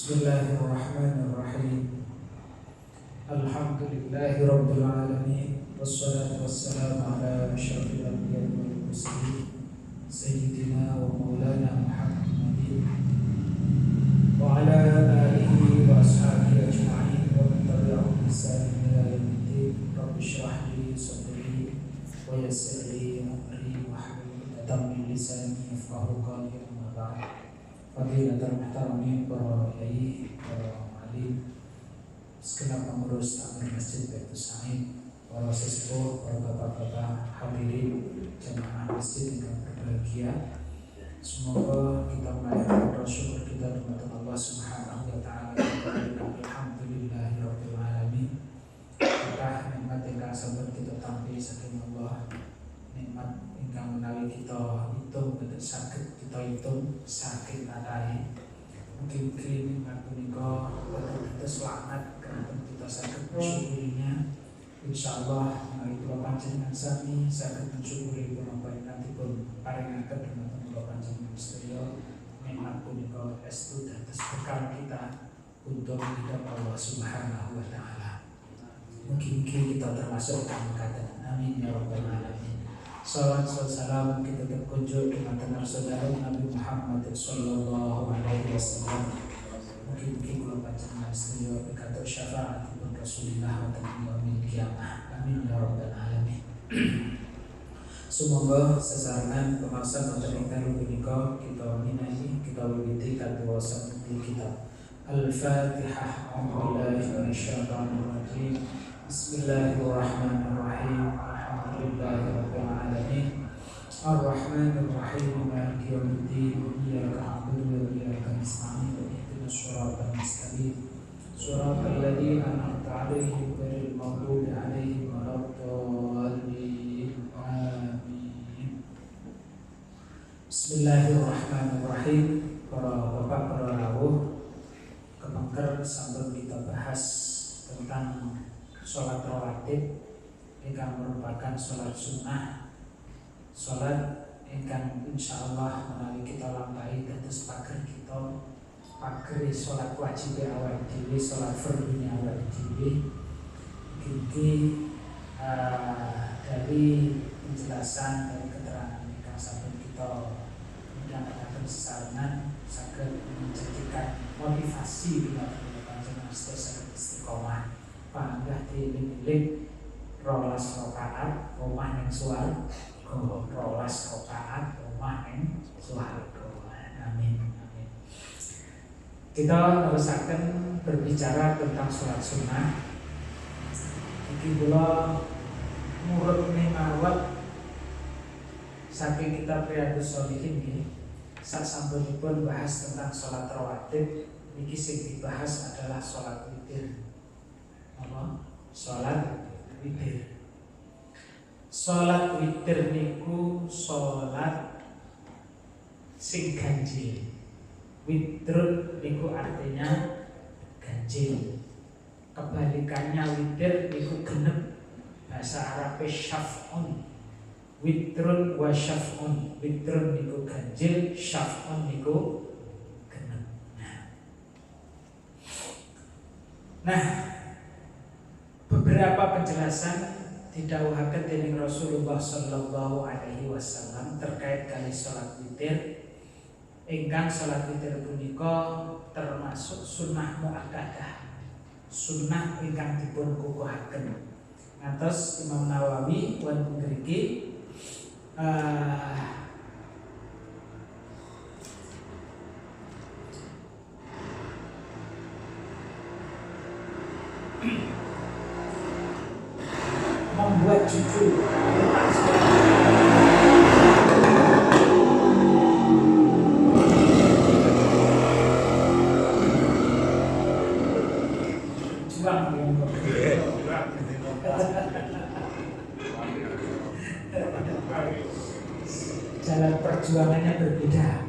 Bismillahirrahmanirrahim. Alhamdulillahi rabbil alamin. Wassalatu wassalamu ala asyrafil anbiya'i wal mursalin sayyidina wa maulana Muhammadin wa ala alihi wa ashabihi ajma'in wa man tabi'ahum bi ihsanin ila yaumiddin. Rabbi shrah li sadri wa yassir li amri wahlul 'uqdatam min lisani yafqahu qawli. Amma ba'd. Fadilatul muhtaramin, para kiai, para alim, segenap pengurus takmir Masjid Baitus Samin, para sesepuh, para bapak-bapak hadirin jamaah masjid yang berbahagia. Semoga kita menaikkan syukur kita kepada Allah Subhanahu wa taala. Alhamdulillahirabbil alamin. Kita nikmat ingkang sampun kita tampi saking Allah. Nikmat ingkang menawi kita hitung boten saged kita hitung saking katahe. Mugi-mugi nikmat punika dados laknat kanthi kita saged mensyukurinya. Insyaallah menawi kula panjenengan sami saged mensyukuri punapa ingkang dipun paringaken dumateng kula panjenengan sedaya. Nikmat punika estu dados bekal kita untuk hidup Allah Subhanahu wa taala. Mugi-mugi kita termasuk kang kadang. Amin ya rabbal alamin. Salawat salam kita terkunjuk dengan tenar saudara Nabi Muhammad sallallahu alaihi wasallam. Mungkin kula panjenengan sedaya berkat syafaat pun Rasulullah wa yaumil qiyamah. Amin ya rabbal alamin. Semoga sesarengan pemaksaan wonten ing dalu punika kita minahi kita wiwiti kadhawasan kitab Al-Fatihah. A'udzubillahi minasyaitonir rajim. Bismillahirrahmanirrahim. Alhamdulillahirabbil alamin. Ar-Rahmanir Rahim. Maliki yaumiddin. Iyyaka na'budu wa iyyaka nasta'in. Ihdinas siratal mustaqim. Siratal ladzina an'amta 'alaihim ghairil maghdubi 'alaihim waladdallin. Amin. Bismillahirrahmanirrahim. Para bapak, para rawuh, kepengker sampun kita bahas tentang sholat rawatib ingkang merupakan sholat sunnah, sholat ingkang insyaallah menawi kita lampahi dados pager kita, pageri sholat wajib awake dhewe, sholat fardhunya awake dhewe. Iki dari penjelasan dari keterangan ingkang sampun kita mendapatkan sesarengan saged menjadikan motivasi dumateng panjenengan sedaya istiqomah panggah dieling-eling 12 rakaat omah ning swarga, 12 rakaat omah ning swarga. Amin. Amin. Kita terusaken berbicara tentang sholat sunnah. Iki kula murut mawon saking kitab Riyadhus Shalihin nggih. Sasampunipun bahas tentang sholat rawatib, iki sing dibahas adalah sholat witir. Apa? Sholat witir. Sholat witir niku sholat sing ganjil. Witrun niku artinya ganjil. Kebalikannya witir niku genep. Bahasa Arabnya syaf'un. Witrun wa syaf'un. Witrun niku ganjil, syaf'un niku genep. Nah, beberapa penjelasan didhawuhaken dening Rasulullah sallallahu alaihi wasallam terkait kali salat witir. Ingkang salat witir punika termasuk sunnah muakkadah, sunnah ingkang dipun kukuhaken. Ngantos Imam Nawawi wonten mriki membuat judul jalan perjuangannya berbeda.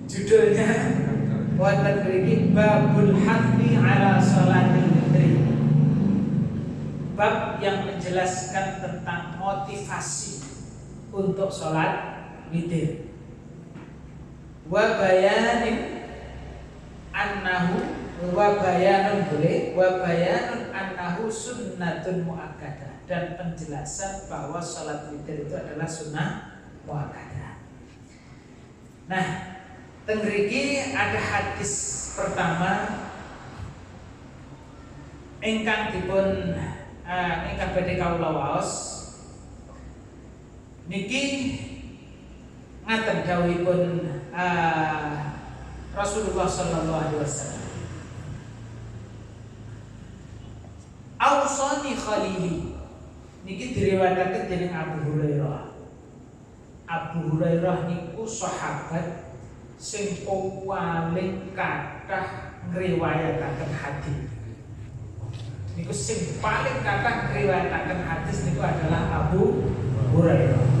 Judulnya wonten mriki babul haqqi ala sholatil fitri. Bab yang menjelaskan tentang motivasi untuk sholat witir. Wa bayanin annahu wa bayanun boleh wa bayanun annahu sunnatun muakkadah, dan penjelasan bahwa salat witir itu adalah sunnah muakkadah. Nah, teng mriki ada hadis pertama ingkang dipun ingkang badhe kawula waos niki ngaten dawuhipun Rasulullah sallallahu alaihi wasallam. Ausani khalili niki diriwayatake dening Abu Hurairah. Abu Hurairah niku sahabat sing paling kathah ngriwayataken hadis. Niku sing paling kathah ngriwayataken hadis niku adalah Abu Hurairah.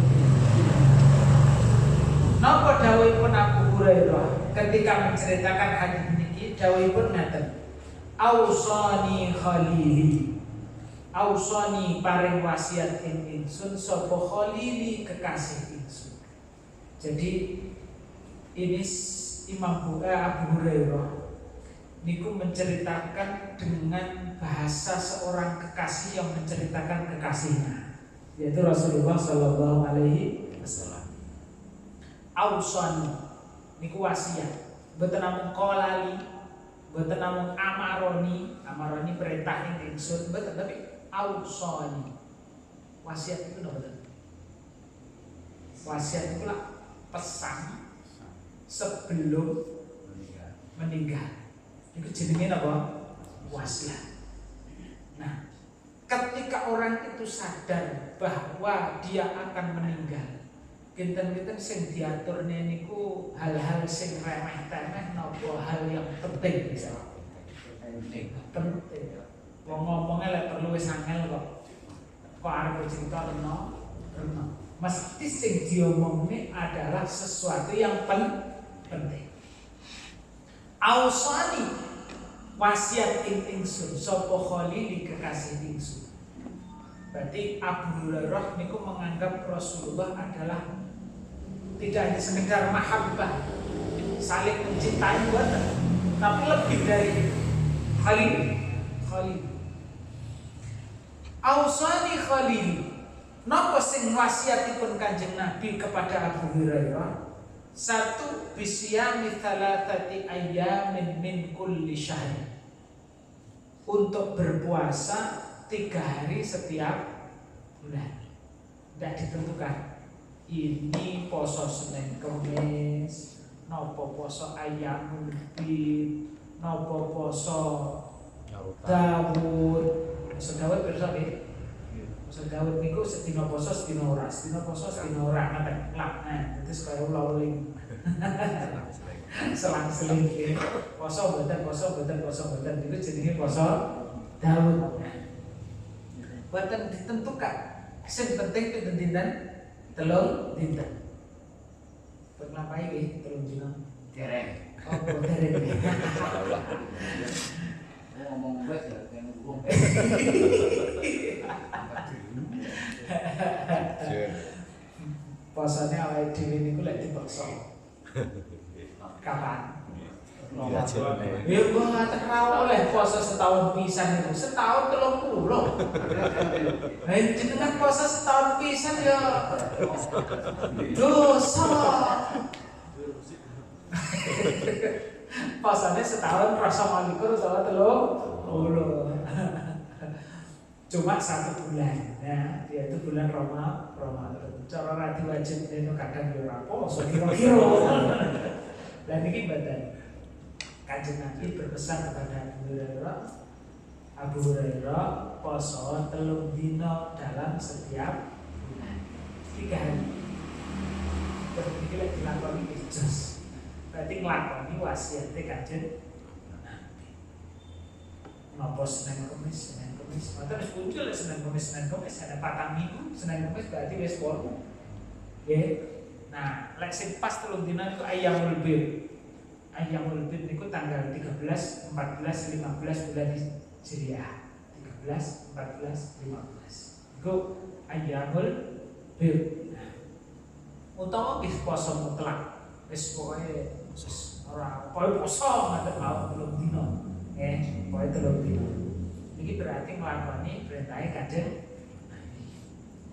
Napa dawuhipun Abu Hurairah ketika menceritakan hadis niki? Dawuhipun ngaten. Ausani khalili. Ausani paring wasiat ingsun sapa khalili kekasih ingsun. Jadi ini Abu Hurairah niku menceritakan dengan bahasa seorang kekasih yang menceritakan kekasihnya, yaitu Rasulullah Sallallahu Alaihi Wasallam. Ausani niku wasiat, mboten namung qalali, mboten namung amaroni perintah ingsun, mboten, tapi ausani. Wasiat itu napa? Wasiat itu lah pesan sebelum meninggal. Itu jenenge apa? Wasiat. Nah, ketika orang itu sadar bahwa dia akan meninggal, kinten-kinten sing diaturne niku hal-hal sing remeh-temeh napa hal yang penting bisa. Penting. Wong ngomongnya lek perlu wis angel kok. Kok arep cerita reno. Mesti sing diomongne adalah sesuatu yang penting. Ausani wasiat ingsun sapa khalili kekasih ingsun. Berarti Abu Hurairah niku menganggap Rasulullah adalah tidak hanya sekedar mahabbah, saling mencintai buatan, tapi lebih dari khalil. Ausani khalili. Napa sing wasiatipun Kanjeng Nabi kepada Abu Hurairah? Satu, bisyami thalathati ayyamin min kulli syahr. Untuk berpuasa 3 hari setiap bulan. Tidak ditentukan. Ini poso Senin Kamis, nopo poso Ayyamul Bid, nopo poso Daud. Poso Daud berapa ya? Poso Daud niku sedina poso sedina ora, ngaten lak. Nah, terus kaya ulah-uling. Selang-seling poso boten niku jenenge poso Daud. Boten ditentukan. Sing penting pinten dinten? 3 dinten. Berlapai nggih 3 dina? Dereng. Oh, dereng. Ngomong wis ya kene wong. Posone awake dhewe niku lek dipaksa. Kapan? Ya kok ora oleh puasa setahun pisan itu. Setahun 30. Lah jenengan puasa setahun pisan ya dosa. Puasanya setahun rasa malikur sama 30. Cuma 1 bulan ya, yaitu bulan Ramadan. Cara rati wajib itu kadang yo ora poso kira-kira. Dan ini badan Kanjeng Nabi berpesan kepada Abu Hurairah poso 3 dina dalam setiap bulan 3 hari. Terus iki lek dilakoni jos. Berarti nglakoni wasiate Kanjeng Nabi. Napa Senin Kamis. Mata wis muncul Senin Kamis ada 4 minggu, Senin Kamis berarti wis 8. Nggih. Nah, lek sing pas 3 dina itu Ayyamul Bid. Ayyamul Bid niku tanggal 13, 14, 15 bulan Hijriah. 13, 14, 15. Iku Ayyamul Bid. Nah, utawa wis poso mutlak. Wis pokoke Ora pokoke poso ngoten mau 3 dina. Nggih, pokoke 3 dina. Iki berarti nglakoni perintahe Kanjeng Nabi.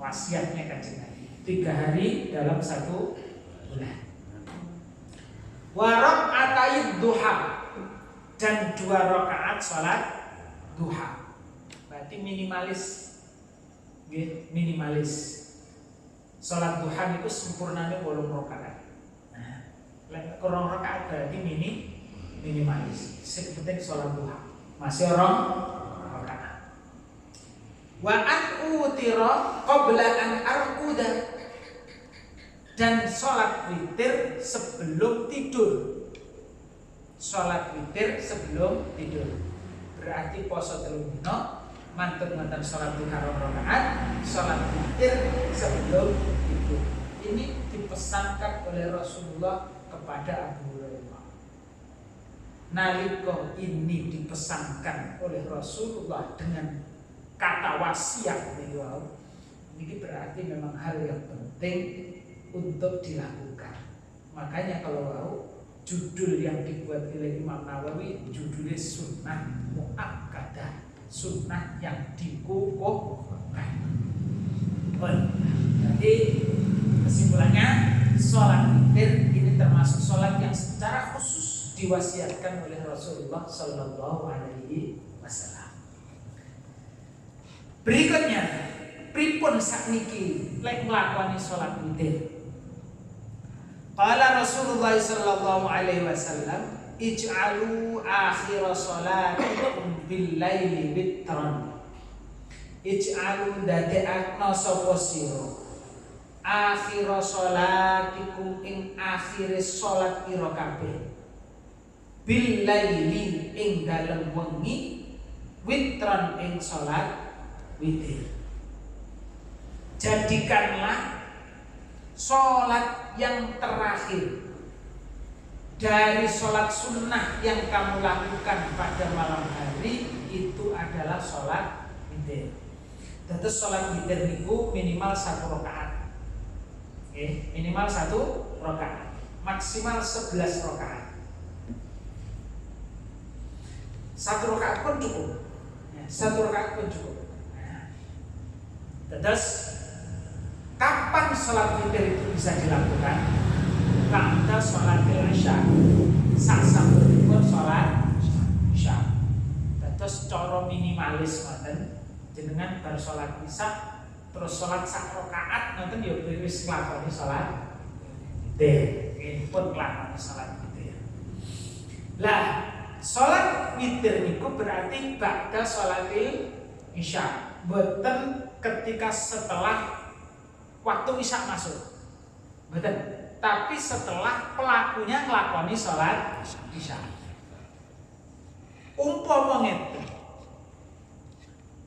Wasiatnya Kanjeng Nabi. 3 hari dalam 1 bulan. Wa raka'atayid duha dan 2 rakaat salat duha. Berarti minimalis. Nggih, minimalis. Salat duha niku sempurnane 8 rakaat. Lek kurang rakaat berarti minimalis. Sing penting salat duha. Masih 2 rakaat. Wa an utira qabla an arquda dan salat witir sebelum tidur. Salat witir sebelum tidur. Berarti poso 3 dina, mantep ngoten salat duha 2 rakaat, salat witir sebelum tidur. Ini dipesankan oleh Rasulullah kepada Abu Hurairah. Nalika ini dipesankan oleh Rasulullah dengan kata wasiat beliau, ini berarti memang hal yang penting untuk dilakukan. Makanya kalau mau judul yang dibuat oleh Imam Nawawi judulnya sunnah muakkadah, sunnah yang dikukuhkan. Jadi kesimpulannya sholat witir ini termasuk sholat yang secara khusus diwasiatkan oleh Rasulullah Sallallahu Alaihi Wasallam. Berikutnya, pripun sakniki lek nglakoni sholat witir. Qala Rasulullah Sallallahu Alaihi Wasallam, ij'alu akhir sholatikum bil laili witran. Ij'alu dadekno sapa sira akhir sholatikum ing akhire sholat ira kabeh bil laili ing dalem wengi witran ing sholat witir. Jadikanlah sholat yang terakhir dari sholat sunnah yang kamu lakukan pada malam hari itu adalah sholat witir. Terus sholat witir niku minimal 1 rakaat. Minimal 1 rakaat, maksimal 11 rakaat. 1 rakaat pun cukup. 1 rakaat pun cukup. Terus kapan sholat witir itu bisa dilakukan? Ba'da sholat isya. Sasampunipun sholat isya. Terus cara minimalis ngoten, jenengan bar sholat isya terus sholat 1 rakaat nanti ya wis nglakoni sholat witir. Ini pun nglakoni sholat witir. Lah, sholat witir niku berarti ba'da sholatil isya. Mboten ketika setelah waktu isya masuk. Mboten, tapi setelah pelakunya nglakoni sholat isya. Umpama ngeten.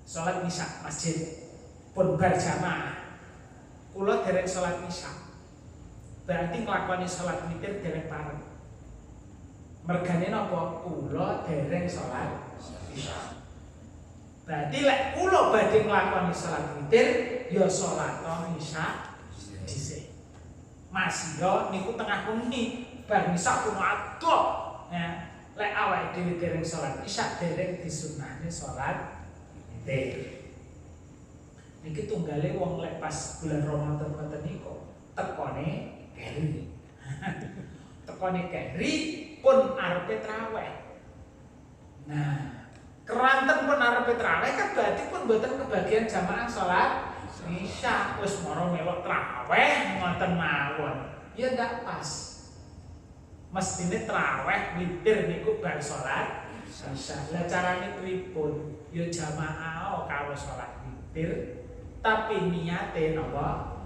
Sholat isya masjid pun berjamaah, kula dereng sholat isya, berarti nglakoni sholat witir dereng pareng. Mergane napa? Kula dereng sholat isya. Berarti lek kula badhe nglakoni sholat witir, ya sholat isya dhisik. Masih yo niku tengah wengi, bar isya kuno adoh. Ya, lek awake dhewe dereng sholat isya dereng disunnahne sholat witir. Niki tunggale wong lek pas bulan Ramadan ngoten niku tekone keri. Tekone keri pun arepe traweh. Nah, keranten pun arepe traweh kan berarti pun mboten kebagian jamaah salat isya, wis mara melok traweh ngoten mawon. Ya ndak pas. Mestine traweh witir niku bar salat isya. Lah carane pripun? Ya jamaah karo salat witir tapi niate napa?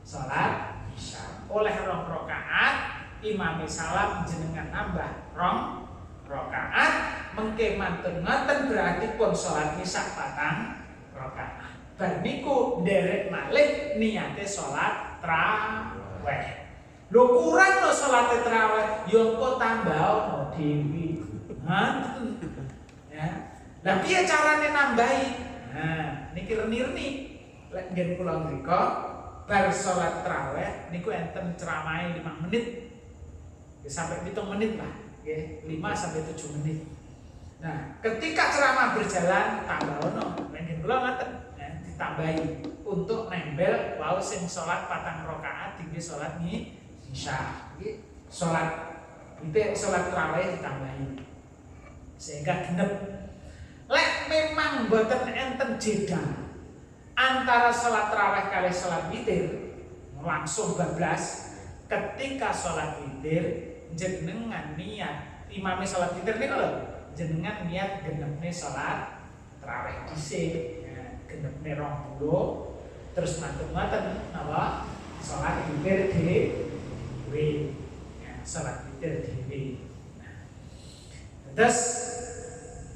Salat isya. Oleh 2 rakaat imam salam jenengan nambah 2 rakaat mengke mantun ngoten berarti pun salat isya 4 rakaat. Bar niku nderek malih niate salat traweh. Lho kurang lho salat traweh, ya engko tambah dhewe. Ya. Lah piye carane nambahi? Nah, niki reni-reni lek ngen kula mriko bar salat traweh niku enten ceramahe 5 menit. sampai 7 menit lah, 5 sampai 7 menit. Nah, ketika ceramah berjalan tambah ono, mungkin kula ngaten, ditambahi untuk nembel wau sing salat 4 rakaat tinggi salat isya. Salat tarawih ditambahi sehingga genep. Lek memang mboten enten jeda antara salat tarawih kali salat witir langsung bablas, ketika salat witir jenengan niat imame salat witir niku lho, jenengan niat genepne salat tarawih dhisik, genepne 20 terus ngaten napa salat witir dhewe. Salat witir dhewe. Terus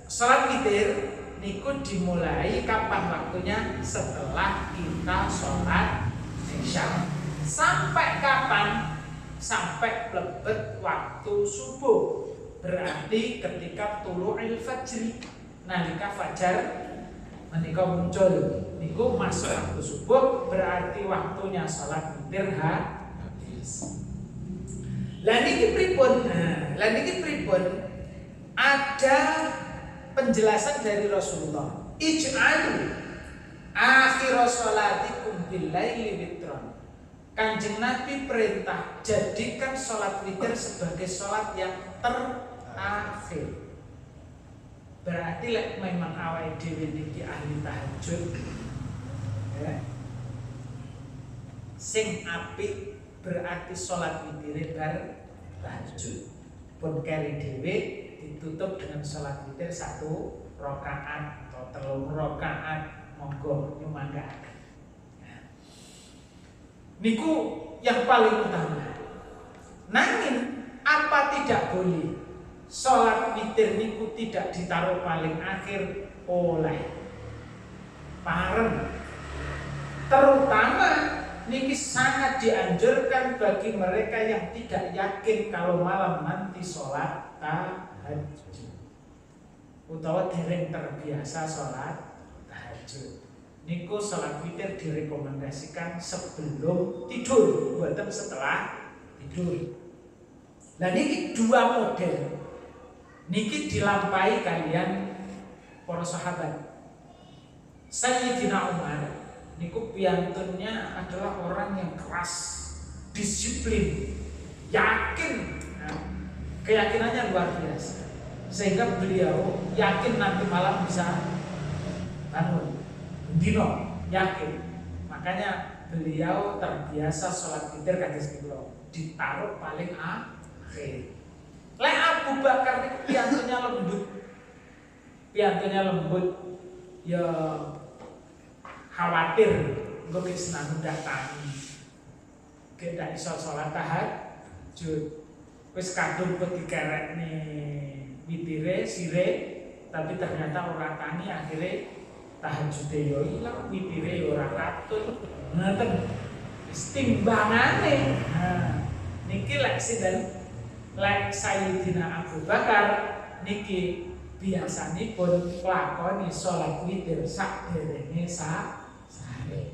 salat witir niku dimulai kapan waktunya? Setelah kita sholat isya. Sampai kapan? Sampai plebet waktu subuh. Berarti ketika tulu'il fajri, nalika fajar menika muncul niku masuk waktu subuh, berarti waktunya sholat witir habis. Lah niki pripun? Ada penjelasan dari Rasulullah. Ij'alu akhir sholatikum bil laili witron. Kanjeng Nabi perintah jadikan sholat witir sebagai sholat yang terakhir. Berarti lek memang awake dhewe niki ahli tahajud, sing apik berarti sholat witir bar tahajud. Pun keri dhewe ditutup dengan sholat witir 1 rakaat atau 3 rakaat, monggo nyumanggaken. Niku yang paling utama. Nanging apa tidak boleh sholat witir niku tidak ditaruh paling akhir? Oleh. Pareng. Terutama niki sangat dianjurkan bagi mereka yang tidak yakin kalau malam nanti sholat tahajud utawa dereng terbiasa sholat tahajud. Niku sholat witir direkomendasikan sebelum tidur, bukan setelah tidur. Nah niki 2 model. Niki dilampahi kalian para sahabat. Sayyidina Umar niku piantunnya adalah orang yang keras, disiplin, yakin, keyakinannya luar biasa, sehingga beliau yakin nanti malam bisa bangun, dino yakin. Makanya beliau terbiasa sholat witir kados kula ditaruh paling akhir. Lek Abu Bakar niku piantunnya lembut, ya khawatir engko wis nang datangi gak iso salat tahajud, wis kadung dikerekne witire sire, tapi ternyata ora tani, akhirnya tahajude yo ilang, witire yo ora katut. Ngoten wis timbangane. Niki lek sinten, lek Sayyidina Abu Bakar niki biasanipun lakoni salat witir sakderenge sahare.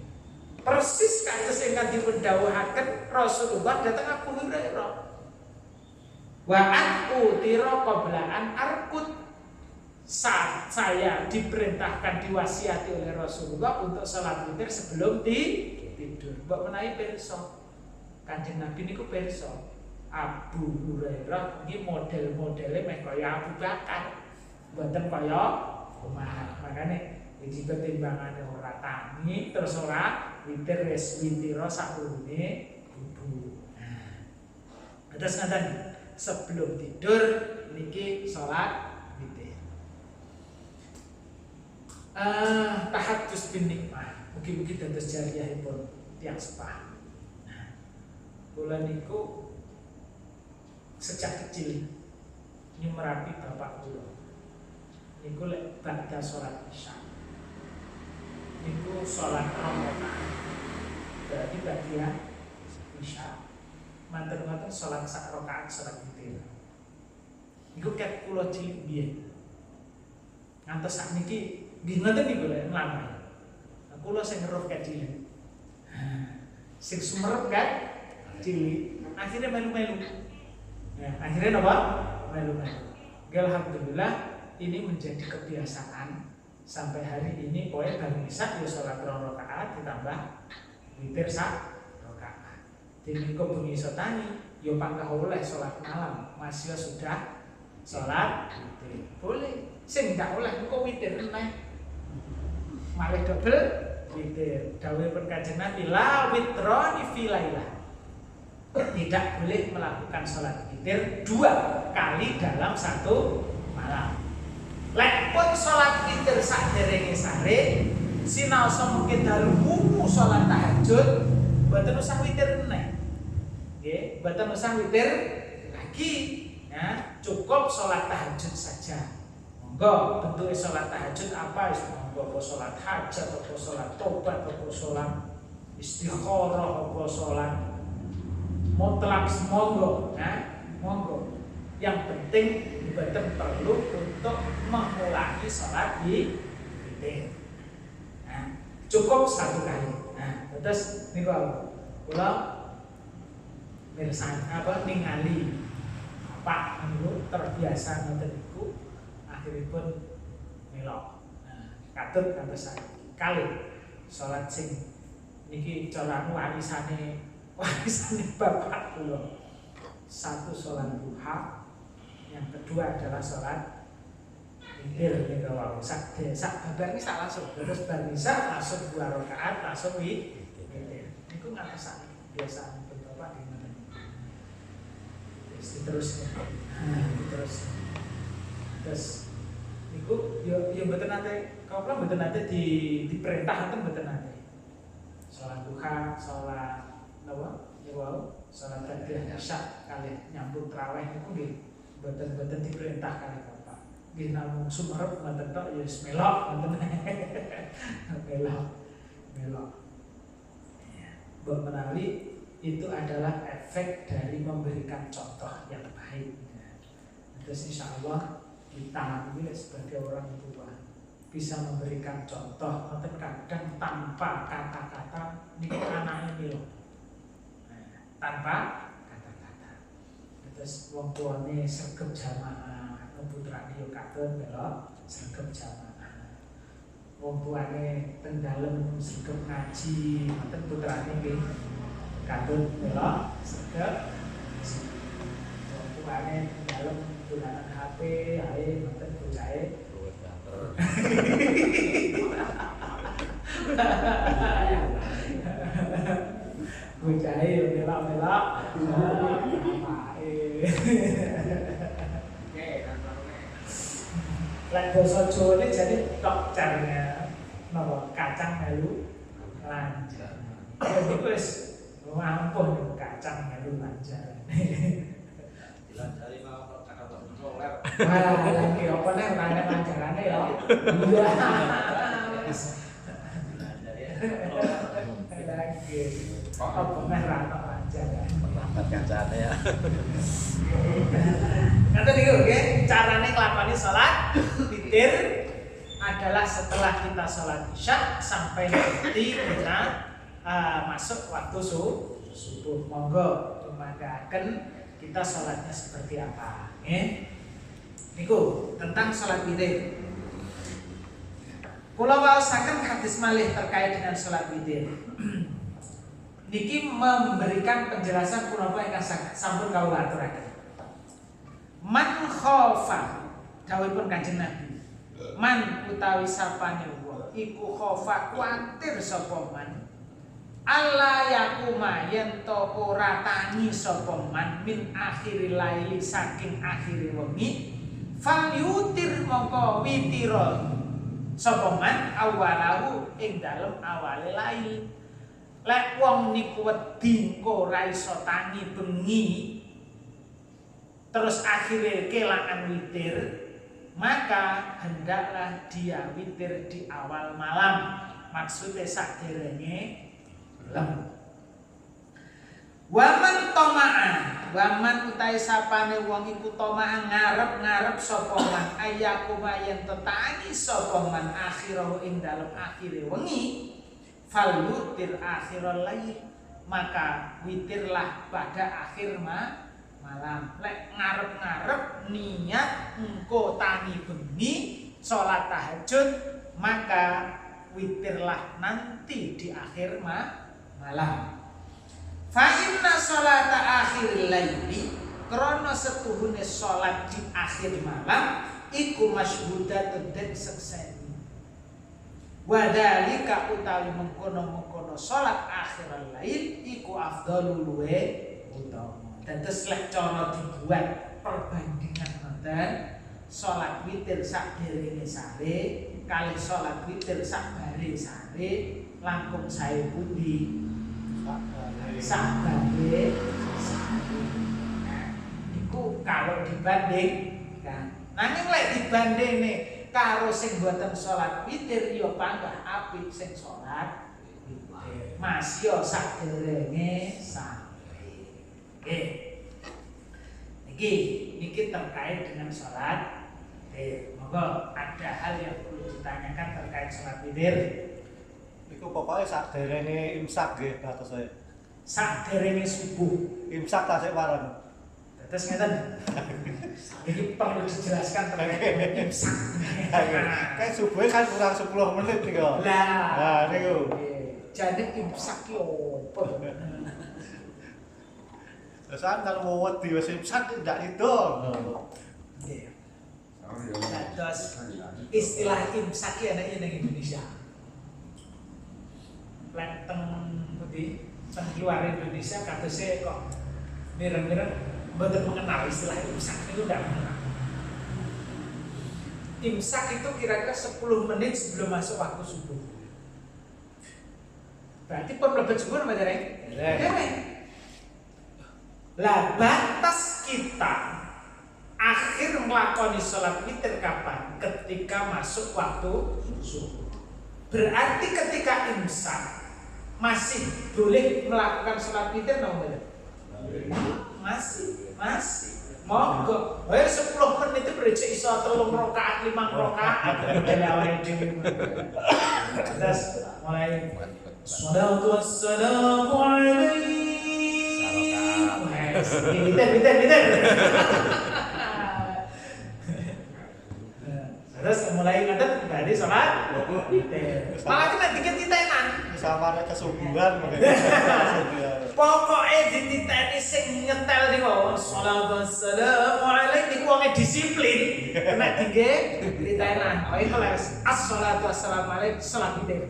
Persis kados ingkang dipun dawuhaken Rasulullah dhateng Abu Hurairah. Wa aku tira qabla an arkut. Saat saya diperintahkan, diwasiati oleh Rasulullah untuk salat witir sebelum tidur. Mbok menawi pirsa, Kanjeng Nabi niku pirsa Abu Hurairah iki model-modele meh kaya Abu Bakar, mboten kaya Umar. Makane iki timbangane ora tangi terus ora witir, wis witira sakurunge ibu. Terus ngaten, sebelum tidur niki salat witir. Tahajjud bin nikmah, mugi-mugi dados jariyahipun tiyang sepah. Kula niku sejak kecil nyumrapi bapak kula niku lek badha salat isya niku salat rakaat, berarti bagian isya manten-manten salat sak rakaat salat witir niku ket kula cilik biyen ngantos sakniki nggih ngoten niku lek nglampahi kula sing ngeruh ket cilik sing sumerep kan cilik akhirnya melu-melu Ya, akhirnya apa? Melu-melu. Alhamdulillah ini menjadi kebiasaan sampai hari ini. Pokoknya bagi Isya ya sholat 2 rakaat ditambah witir 1 rakaat. Jadi kok bengi iso tani, yo panggah oleh sholat malam, masih sudah sholat witir. Boleh, sing ndak oleh engko witir meneh. Malah double witir. Dawuhipun Kanjeng Nabi, la witrani fi lailah. Tidak boleh melakukan sholat witir 2 kali dalam 1 malam. Lek pun sholat witir saderenge sare, sinaosa mungkin dalu sholat tahajud, mboten usah witir meneh. Nggih, mboten usah witir lagi. Ya, cukup sholat tahajud saja. Monggo bentuk sholat tahajud apa? Monggo sholat hajat, apa sholat tobat, apa sholat istikharah, apa sholat mutlak, monggo. Nah, monggo. Yang penting betul perlu untuk mengulangi sholat di witir. Nah, cukup 1 kali. Nah, terus niku kula mirsani ningali Pak niku terbiasa ngoten niku akhiripun melok. Nah, katut kados kali sholat sing niki cara warisane bapak kula. 1 sholat duha, yang kedua adalah sholat witir niku wau. Sak babar iki sak langsung terus bar Isya langsung 2 rakaat langsung witir. Niku ngantos biasa bapak di mana. Terus niku yo mboten nate kula mboten nate diperintah enten mboten nate. Sholat duha, sholat napa? Ya wau, sholat ba'da Isya kalih nyambut tarawih niku nggih mboten diperintah kalih Bapak. Nggih namung sumerep ngoten tok ya wis melok ngoten. Melok. Ya, mbok menawi itu adalah efek dari memberikan contoh yang baik. Terus insya Allah kita ini sebagai orang tua bisa memberikan contoh, kadang tanpa kata-kata, ini anaknya milo, tanpa kata-kata. Terus wong tuane sregep jamaah, putrane yo kadon melo sregep jamaah. Wong tuane teng dalem sregep ngaji, ngoten putrane nggih kadon melo sregep. Wong tuane teng dalem dolanan HP, ae ngoten bocahe bocahe yo melak-melak. Lek basa Jawane jadi tok caranya napa kacang melu lancar. Wis wis ampun kacang melu lancar. Dilancari mau cakap soler. Wah, lagi apa nek ora lancarane ya. Iya. Lagi. Apa nek ora lancar. Lambat kancane ya. Nanti niku nggih, carane nglakoni salat witir adalah setelah kita salat Isya sampai nanti kita masuk waktu subuh. Monggo dumadaken kita salatnya seperti apa, niku tentang salat witir. Kula waosaken hadis malih terkait dengan salat witir. Niki memberikan penjelasan punapa ingkang sampun kawula aturaken. Man khofa, dawuhipun Kanjeng Nabi. Man utawi sapane wong iku khofa kuwatir sapa man. Allah yakuma yen to ora tangi sapa man min akhiril laili saking akhire wengi. Fal yutir mongko witira sapa man awalahu ing dalem awale lail. Lek wong niku wedi ora iso tangi bengi terus akhirnya kelangan witir, maka hendaklah dia witir di awal malam. Maksudnya saderenge lem. Waman toma'an, waman utai sapane wong iku toma'an ngarep-ngarep sapa man ayakuma yen tetangi sapa man akhirahu ing dalem akhire wengi, fal yutir akhiral lail, maka witirlah pada akhir malam. Lek ngarep-ngarep niat engko tangi bengi salat tahajud, maka witirlah nanti di akhir malam. Fa inna salata akhiril laili, krana setuhune salat di akhir malam iku masyhudatun den sekseni. Wadhalika utawi mengkono-mengkono salat akhiril lail iku afdhalul luwe utama. Dados lek cara dibuat perbandingan ngoten, salat witir sakderenge sare kali salat witir sakbare sare langkung sae pundi? Sakbare sare. Nah, iku kalau dibanding kan. Nanging lek dibandingne karo sing boten salat witir ya panggah apik sing salat witir. Mas yo sakderenge sare. Oke. Niki terkait dengan salat witir. Monggo ada hal yang perlu ditanyakan terkait salat witir. Iku pokoknya sakderenge imsak nggih batas saya. Sakderenge subuh. Imsak tasik bareng. Terus ngeten. Ini perlu dijelaskan terkait imsak. Kayak subuhnya kan kurang 10 menit nih kok. Nah, niku. Jadi imsak ki opo? Terus kalau mau wedi wis imsak tidak hitung. Nggih. Terus istilah imsak ki ana ing Indonesia. Lek teng pundi? Teng luar Indonesia katose kok mireng-mireng mboten mengenal istilah imsak itu ndak mengenal. Imsak itu kira-kira 10 menit sebelum masuk waktu subuh. Berarti pun mlebet subuh napa dereng? Dereng. Lah batas kita akhir melakoni sholat witir kapan? Ketika masuk waktu subuh. Berarti ketika imsak masih boleh melakukan sholat witir nomor? Masih. Monggo. 10 menit itu berarti iso 3 rakaat 5 rakaat awake dhewe. Terus mulai sholatu wassalamu alaihi. Biter. Terus mulai ngaten dari sholat witir. Malah kita dikit titenan. Samare kesubuhan mungkin. Pokoknya dititeni sing nyetel niku sholatu wassalamu alaihi niku wong disiplin. Kena tingge titenan. Oh itu les as-sholatu wassalamu alaihi sholat witir.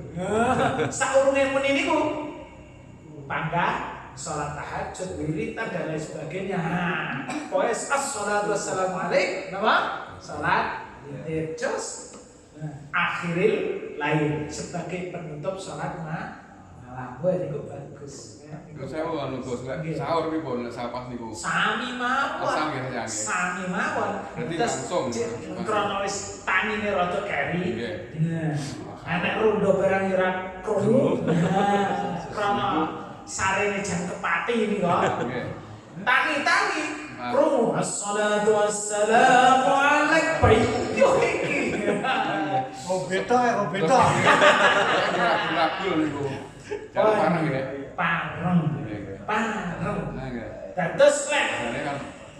Saurunge muni niku panggah sholat tahajud, wiritan dan lain sebagainya. Pokoknya as-sholatu wassalamu alaihi nama sholat witir just akhiril lain sebagai penutup sholat malam. Wah niku bagus. Niku saya anu Gus, sahur pripun nek sapas niku? Sami mawon. Sami mawon. Berarti langsung krono wis tanine rada keri. Nah, anak rondo barang ora krungu. Nah, krono sarene jam kepati ini kok. Tangi-tangi krungu assalatu wassalamu alaikum. Yo iki. Oh beda. Ragu-ragu niku. Jangan parang ya. Parang. Dados lek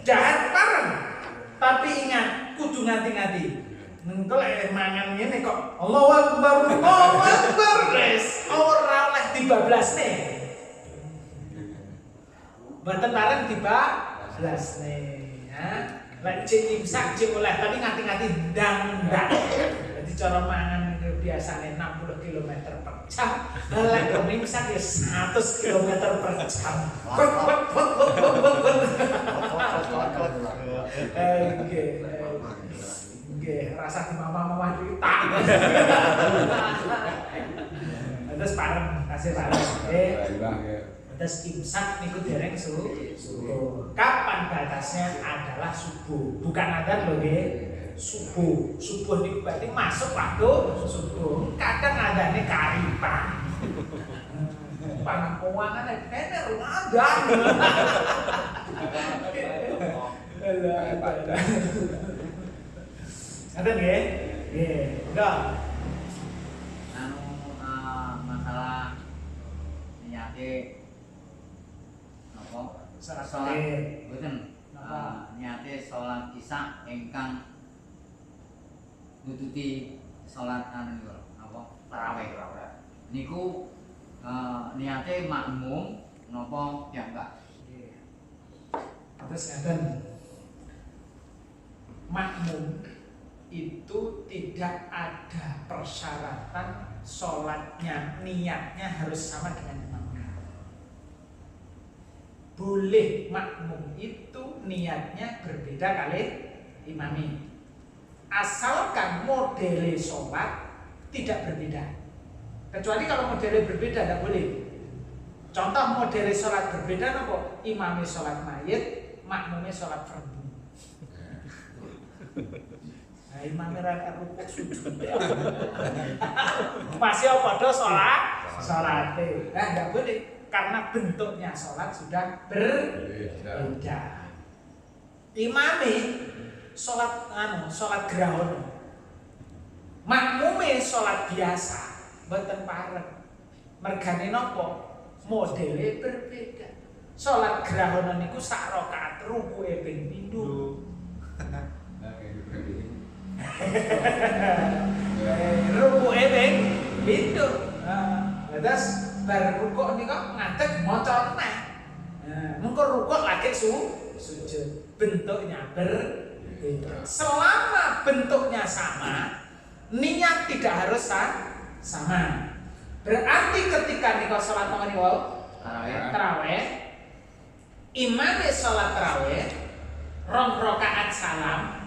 jahat parang. Tapi ingat kudu ngati-ngati. Engko lek mangan ngene kok Allahu Akbar res ora oleh dibablasne. Mboten parang dibablasne. Ha? Lek cek imsak cek oleh tapi ngati-ngati ndang. Jadi cara mangan biasanya 60 km per jam. Lek imsak ya 100 km per jam. Nggih, rasa di mama-mama iki tak. Terus pareng, kasih pareng. Terus imsak niku dereng subuh. Kapan batasnya adalah subuh? Bukan adzan lho nggih. Subuh niku berarti masuk waktu subuh. Kadang adane karipan. Pangan keuangan ener adzan. Ngaten nggih? Nggih. Enggak. Masalah niate apa? Salat Salat. Mboten. niate salat isya ingkang nututi salat anu niku apa tarawih. Niku niate makmum napa piyambak? Nggih. Terus ngeten. Makmum itu tidak ada persyaratan sholatnya, niatnya harus sama dengan imamnya. Boleh makmum itu niatnya berbeda kali imami, asalkan modele sholat tidak berbeda. Kecuali kalau modele berbeda tidak boleh. Contoh modele sholat berbeda nopo, imami sholat mayit, makmumnya sholat fardu. Nah, imam mereka rukuk sujud masih padha salat. Nah, enggak boleh karena bentuknya salat sudah berbeda. Imame salat grahono. Makmume salat biasa, mboten pareng. Mergane napa? Modele berbeda. Salat grahono niku sak rakaat rukuke ping 7. Rukuke ping 7. Terus bar rukuk nika ngadeg maca neh. Mengko rukuk lagi sujud. Bentuknya berbeda. Selama bentuknya sama, niat tidak harus sama. Berarti ketika nika salat niku tarawih, imam salat tarawih 2 rakaat salam,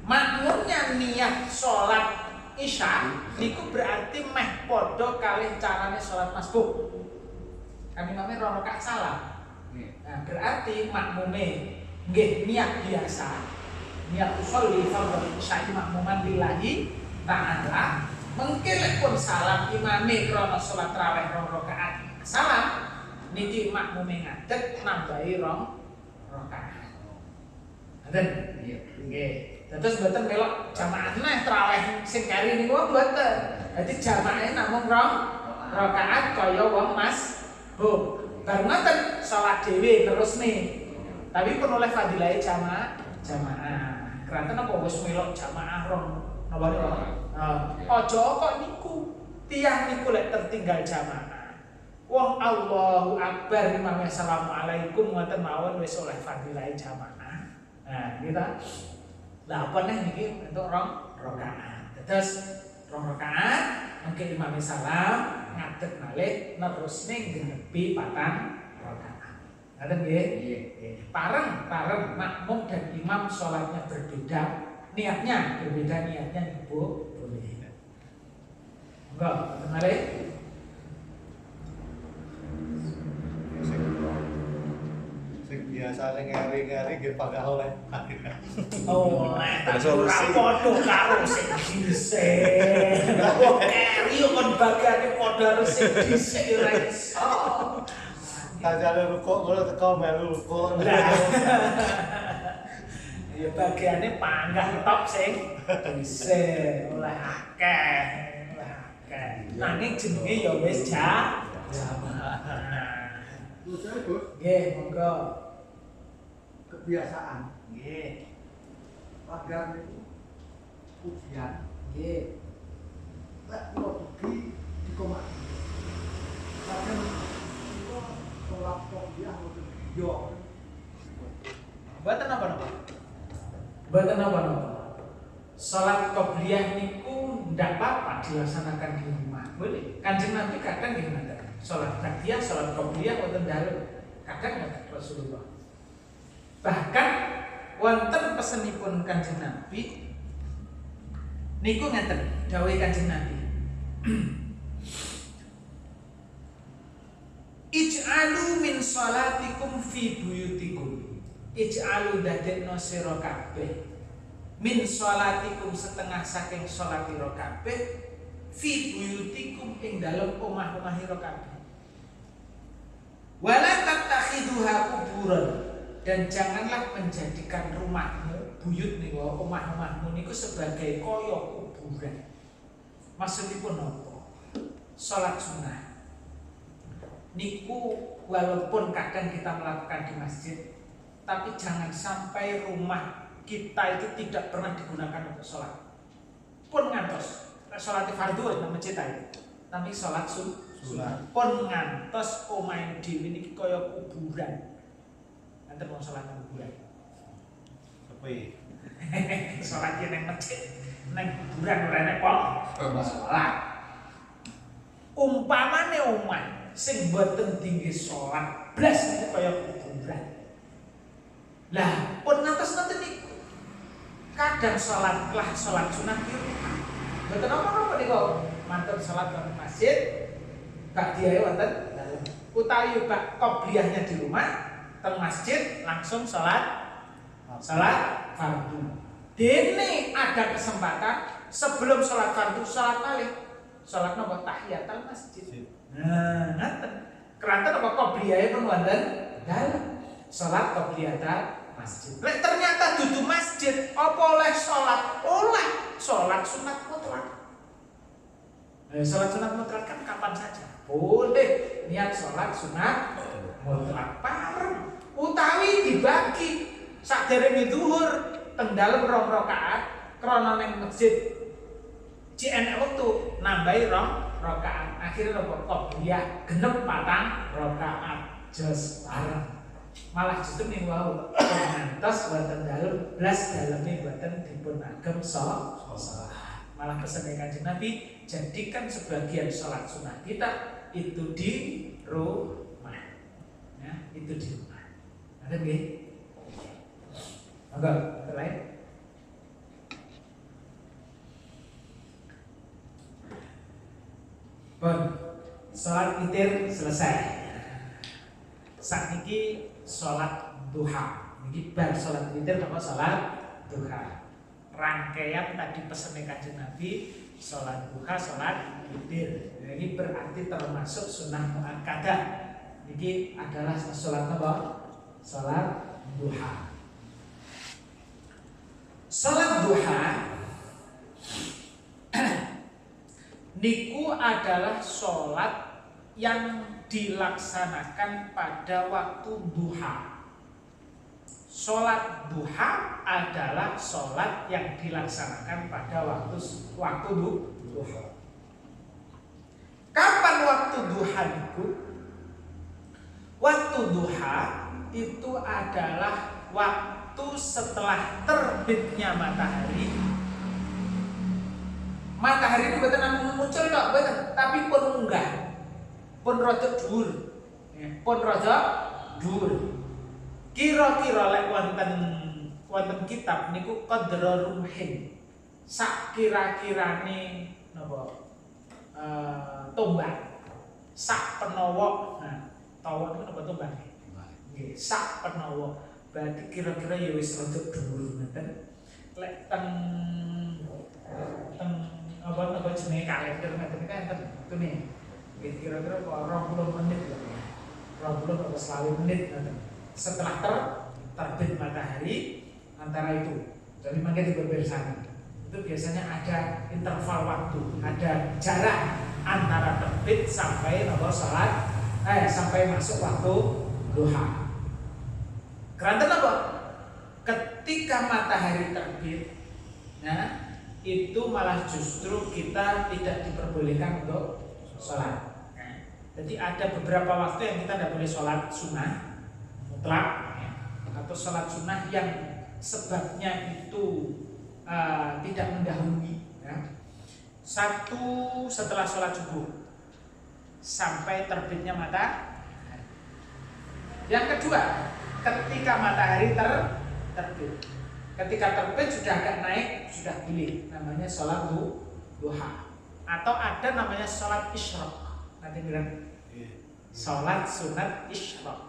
makmumnya niat sholat isya, niku berarti meh podo kalih carane sholat masbuk. Kami imame 2 rakaat salam. Nah, berarti makmume nggih niat biasa, niat usolli fardhu isya makmuman lillahi ta'ala. Mengke pun salam imame krana sholat tarawih 2 rakaat salam, niki makmume ngadeg nambahi 2 rakaat. Ngoten nggih. Terus mboten melok jamaah neh tarawih sing kari niku mboten. Dadi jamaahe namung 2 rakaat kaya wong masbuk. Bar ngoten salat dhewe terus nih. Tapi pun oleh fadilahe jamaah. Kranten apa wis melok jamaah napa niku? Aja kok niku. Tiyang niku lek tertinggal jamaah. Wong Allahu Akbar imam assalamualaikum ngoten mawon wis oleh fadilahe jamaah. Nah, kita lah apa nih niki untuk 2 rakaat. Terus 2 rakaat mungkin imam salam ngadeg malih nerusne genepi 4 rakaat. Ngaten nggih? Nggih. Pareng makmum dan imam sholatnya berbeda, niatnya berbeda, niatnya niku boleh. Enggak, ngoten malih. Biasa ngeri-ngeri nggih panggah oleh. Oh, solusi padha karo sing dhisik. Kok keri kon bagane padha karo sing dhisik ora iso. Tajane rukuk ngono teko melu rukuk. Ya bagiane panggah tok sing dhisik oleh akeh. Nanging jenenge ya wis jamaah. Nggih, monggo. Kebiasaan Nggih. agar itu ujian Nggih. lek kula pergi di komak kadang itu sholat qobliyah ngoten yo Mboten napa-napa. Salat qobliyah niku ndak apa-apa dilaksanakan di rumah. Boleh. Kanjeng Nabi kadang nggih ngoten. Salat ba'diyah, salat qobliyah wonten dalem. Kadang ngoten Rasulullah. Bahkan wonten pesenipun Kanjeng Nabi niku ngeten dawuh Kanjeng Nabi. Ij'alu min salatikum fi buyutikum. Ij'alu dadekno sira kabeh min salatikum setengah saking salat ira kabeh fi buyutikum ing dalem omah-omah ira kabeh. Wala tattakhiduha kuburan, dan janganlah menjadikan rumahmu buyut niku omah-omahmu niku sebagai kaya kuburan. Maksudipun apa? Salat sunnah niku walaupun kadang kita melakukan di masjid, tapi jangan sampai rumah kita itu tidak pernah digunakan untuk sholat. Pun ngantos sholat fardu nang masjid ae. Tapi sholat sunat. Pun ngantos omahe dhewe niki kaya kuburan. Nanti mau sholat nang kuburan. Sepi. Sholat yen nang masjid, nang kuburan ora enak kok. Sholat. Umpamane omah sing boten tinggi sholat blas niku kaya kuburan. Lah, pun ngantos nanti niku kadang sholat sunah di rumah. Boten apa-apa niku mantep sholat nang masjid, ba'diyah wonten dalem. Utawi bak qobliyahnya di rumah, teng masjid langsung sholat fardu. Dene ada kesempatan sebelum sholat fardu sholat balik. Sholat napa tahiyatul masjid. Nah, ngaten. Keranten apa qobliyahe pun wonten dalem. Sholat qobliyatul masjid. Lek ternyata dudu masjid, apa oleh sholat? Oleh sholat sunat mutlak. Sholat sunat mutlak kan kapan saja boleh niat sholat sunat mutlak parem. Utawi dibagi saderenge zuhur teng dalem 2 rakaat krana ning masjid ci enek wektu nambahi 2 rakaat. Akhirnya nopo qobliyah genep 4 rakaat jos bareng. Malah justru ning wau ngantos wonten dalem blas daleme boten dipun agem salat. Malah pesene Kanjeng Nabi, jadikan sebagian sholat sunah kita itu di rumah. Ya, itu di rumah. Ada nggih? Monggo, lain. Pun sholat witir selesai. Sakniki sholat duha. Niki bar sholat witir napa sholat duha. Rangkaian tadi pesannya Kanjeng Nabi sholat duha, sholat witir. Ini berarti termasuk sunnah muakkadah. Ini adalah sholat apa? Sholat duha. Sholat duha niku adalah sholat yang dilaksanakan pada waktu duha. Sholat duha adalah sholat yang dilaksanakan pada waktu duha. Kapan waktu duha itu? Waktu duha itu adalah waktu setelah terbitnya matahari. Matahari itu betul namung muncul tok, betul, tapi pun munggah, pun rada dhuwur, pun rada dhuwur. Kira-kira lek wonten kitab niku qadra rumhin. Sak kira-kirane napa? Tombak. Sak penawa. Nah, tawa niku napa tombak? Nggih, sak penawa. Berarti kira-kira ya wis rada dhuwur ngoten. Lek teng apa jenenge kalender ngoten kan enten tune. Nggih kira-kira 20 menit lho. 20 atau 20 menit ngoten. Setelah terbit matahari antara itu, jadi makanya dibersama itu biasanya ada interval waktu, ada jarak antara terbit sampai sampai masuk waktu duha. Keranten apa? Ketika matahari terbit, nah itu malah justru kita tidak diperbolehkan untuk sholat. Jadi ada beberapa waktu yang kita tidak boleh sholat sunnah mutlak atau sholat sunnah yang sebabnya itu tidak mendahului ya. Satu setelah sholat subuh sampai terbitnya matahari. Yang kedua ketika matahari terbit. Ketika terbit sudah agak naik sudah boleh, namanya sholat duha. Atau ada namanya sholat isyraq. Nanti bilang sholat sunat isyraq.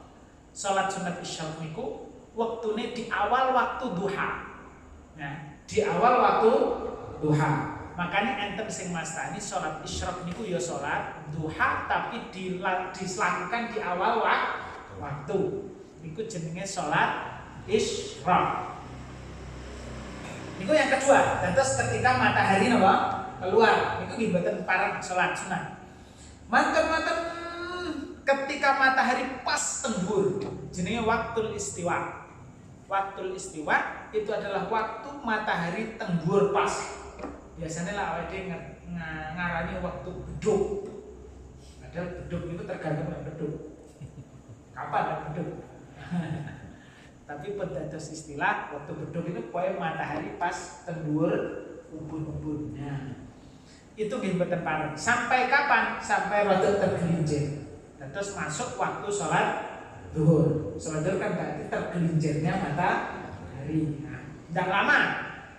Sholat sunat isyraq niku waktune di awal waktu duha. Nah, di awal waktu duha. Makanya enten sing mastani sholat isyraq niku ya sholat duha tapi dilakukan di awal waktu. Niku jenenge sholat isyraq. Niku yang kedua. Dan terus ketika matahari napa keluar, niku nggih mboten parang sholat sunat. Manten-manten ketika matahari pas tenggur jenenge waktu istiwa. Waktu istiwa itu adalah waktu matahari tenggur pas. Biasanya lah awake dhewe ngarani waktu beduk. Padahal beduk itu tergantung beduk. Kapan ada beduk? Tapi pendados istilah waktu beduk itu pokoknya matahari pas tenggur ubun-ubunnya. Itu nggih mboten pareng. Sampai kapan? Sampai rada tergelincir. Terus masuk waktu sholat zuhur. Sholat zuhur kan berarti tergelincirnya matahari. Nah, tidak lama.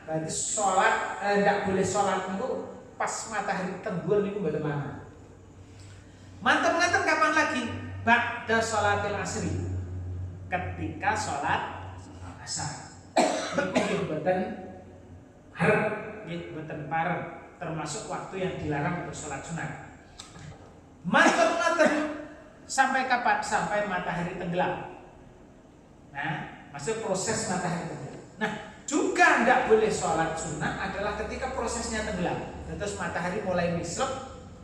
Berarti sholat tidak boleh sholat itu pas matahari tenggur itu mboten lama. Mantep-mantep kapan lagi? Ba'da sholatil asri. Ketika sholat asar. Niku mboten harap, mboten pareng, termasuk waktu yang dilarang untuk sholat sunat. Mantep-mantep sampai kapan? Sampai matahari tenggelam. Nah, masuk proses matahari tenggelam. Nah, juga tidak boleh sholat sunat adalah ketika prosesnya tenggelam. Terus matahari mulai mislep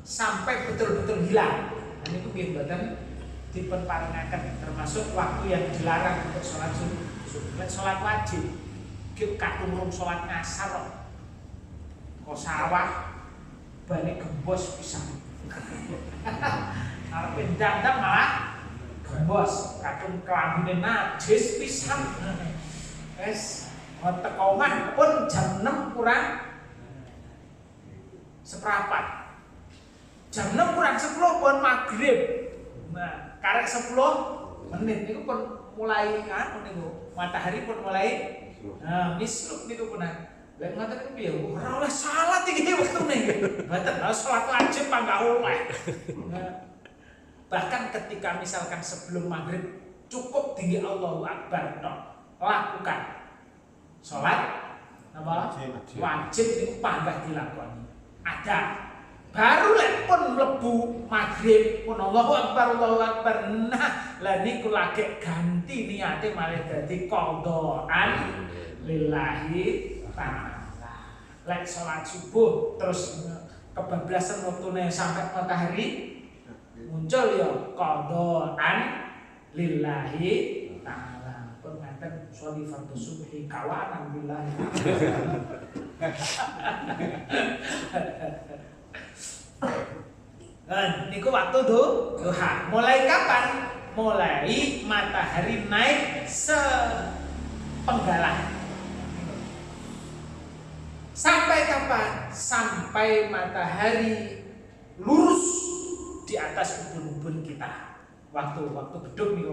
sampai betul-betul hilang. Dan itu bimbatan dipenparingaken, termasuk waktu yang dilarang untuk sholat sunat. Sholat wajib, kita kadung sholat ngasar, kok sawah balik gembos pisang. Kalau pendang-dang malah gembos, kadung kelambine najis pisang. Wes, teko omah pun jam 6 kurang seperempat. Jam 6 kurang 10 pun maghrib. Nah, karek 10 menit itu pun mulai niku matahari pun mulai misluk niku pun. Lek ngoten piye? Ora oleh salat iki wektune nggih. Mboten salat wajib enggak oleh. Bahkan ketika misalkan sebelum maghrib cukup tinggi Allahu Akbar tok, lakukan salat apa? Wajib itu panggah dilakoni. Ada. Baru lek pun mlebu maghrib pun Allahu Akbar. Nah, lah niku lagi ganti niate malah dadi qadhaan lillahi ta'ala. Lek salat subuh terus kebablasan waktune sampai matahari muncul ya qadhaan lillahi ta'ala. Pun ngaten sholli fardhu subhi kawanan billahi. Niku waktu duha. Mulai kapan? Mulai matahari naik sepenggalan. Sampai kapan? Sampai matahari lurus di atas ubun-ubun kita. Waktu beduk nih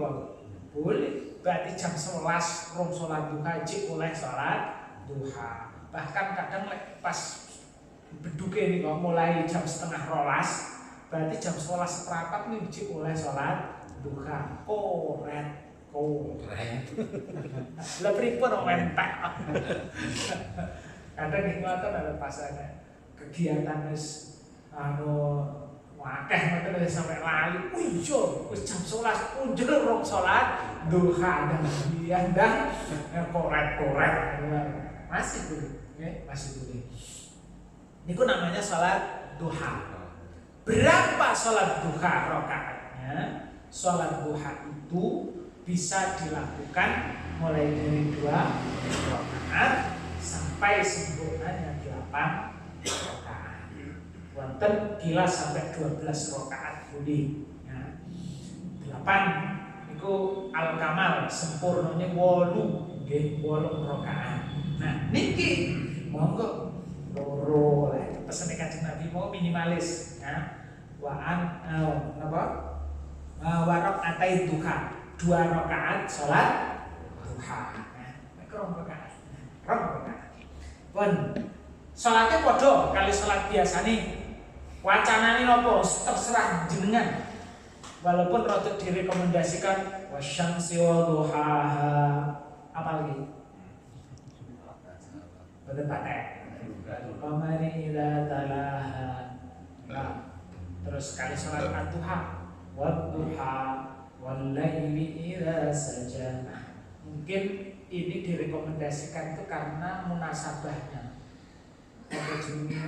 boleh. Berarti jam 11 rom sholat duha jik oleh sholat duha. Bahkan kadang pas beduke ini kok mulai jam 11:30, berarti jam 11:15 nih jik oleh sholat duha. Koret. Lah pripun kok entek. Kadang iki ngoten ada pasane kegiatan wis akeh ngoten wis sampe lali. Iya, wis jam 11 punjul rong sholat duha dan diandang koret. Masih dulu, masih dulu. Niku namanya sholat duha. Berapa sholat duha rakaatnya? Sholat duha itu bisa dilakukan mulai dari 2 rakaat sampai sempurnanya 8 rakaat. Wonten kila sampai 12 rakaat budi. 8 niku al-kamal, sempurnanya 8 nggih 8 rakaat. Nah, niki monggo loro lah pesan Kanjeng Nabi mau minimalis ya. Warok atai duha 2 rakaat sholat duha. Nah, rong rakaat. Pun sholatnya podo kali sholat biasa nih. Wacanane nopo terserah jenengan. Walaupun rada direkomendasikan wasyamsi wa duhaha. Apa lagi? Betul pakai. Qamari ila talaha. Nah, terus kali sholat duha, wadduha, wal laili idza saja. Mungkin ini direkomendasikan itu karena munasabahnya.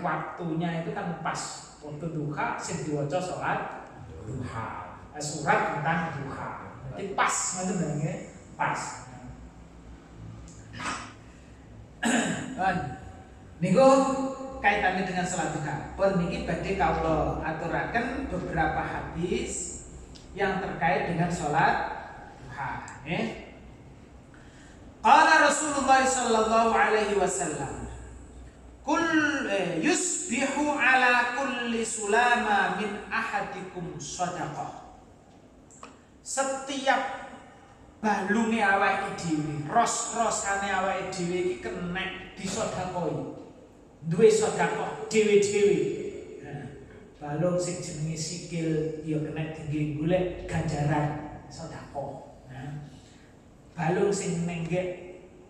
Waktunya itu kan pas waktu duha sing diwaca sholat duha. Surat tentang duha. Jadi pas ngoten nggih, pas. Niku kaitannya dengan salat duha. Pun niki badhe kawula aturaken beberapa hadis yang terkait dengan salat duha. Qala Rasulullah sallallahu alaihi wasallam, yusbihu ala kulli sulama min ahadikum shadaqah. Setiap balunge awake dhewe, ros-rosane awake dhewe iki kenek disedekoi. Duwe sedekah dhewe-dhewe. Balung sing jenenge sikil ya kenek dienggo golek ganjaran sedekah. Balung sing nenggek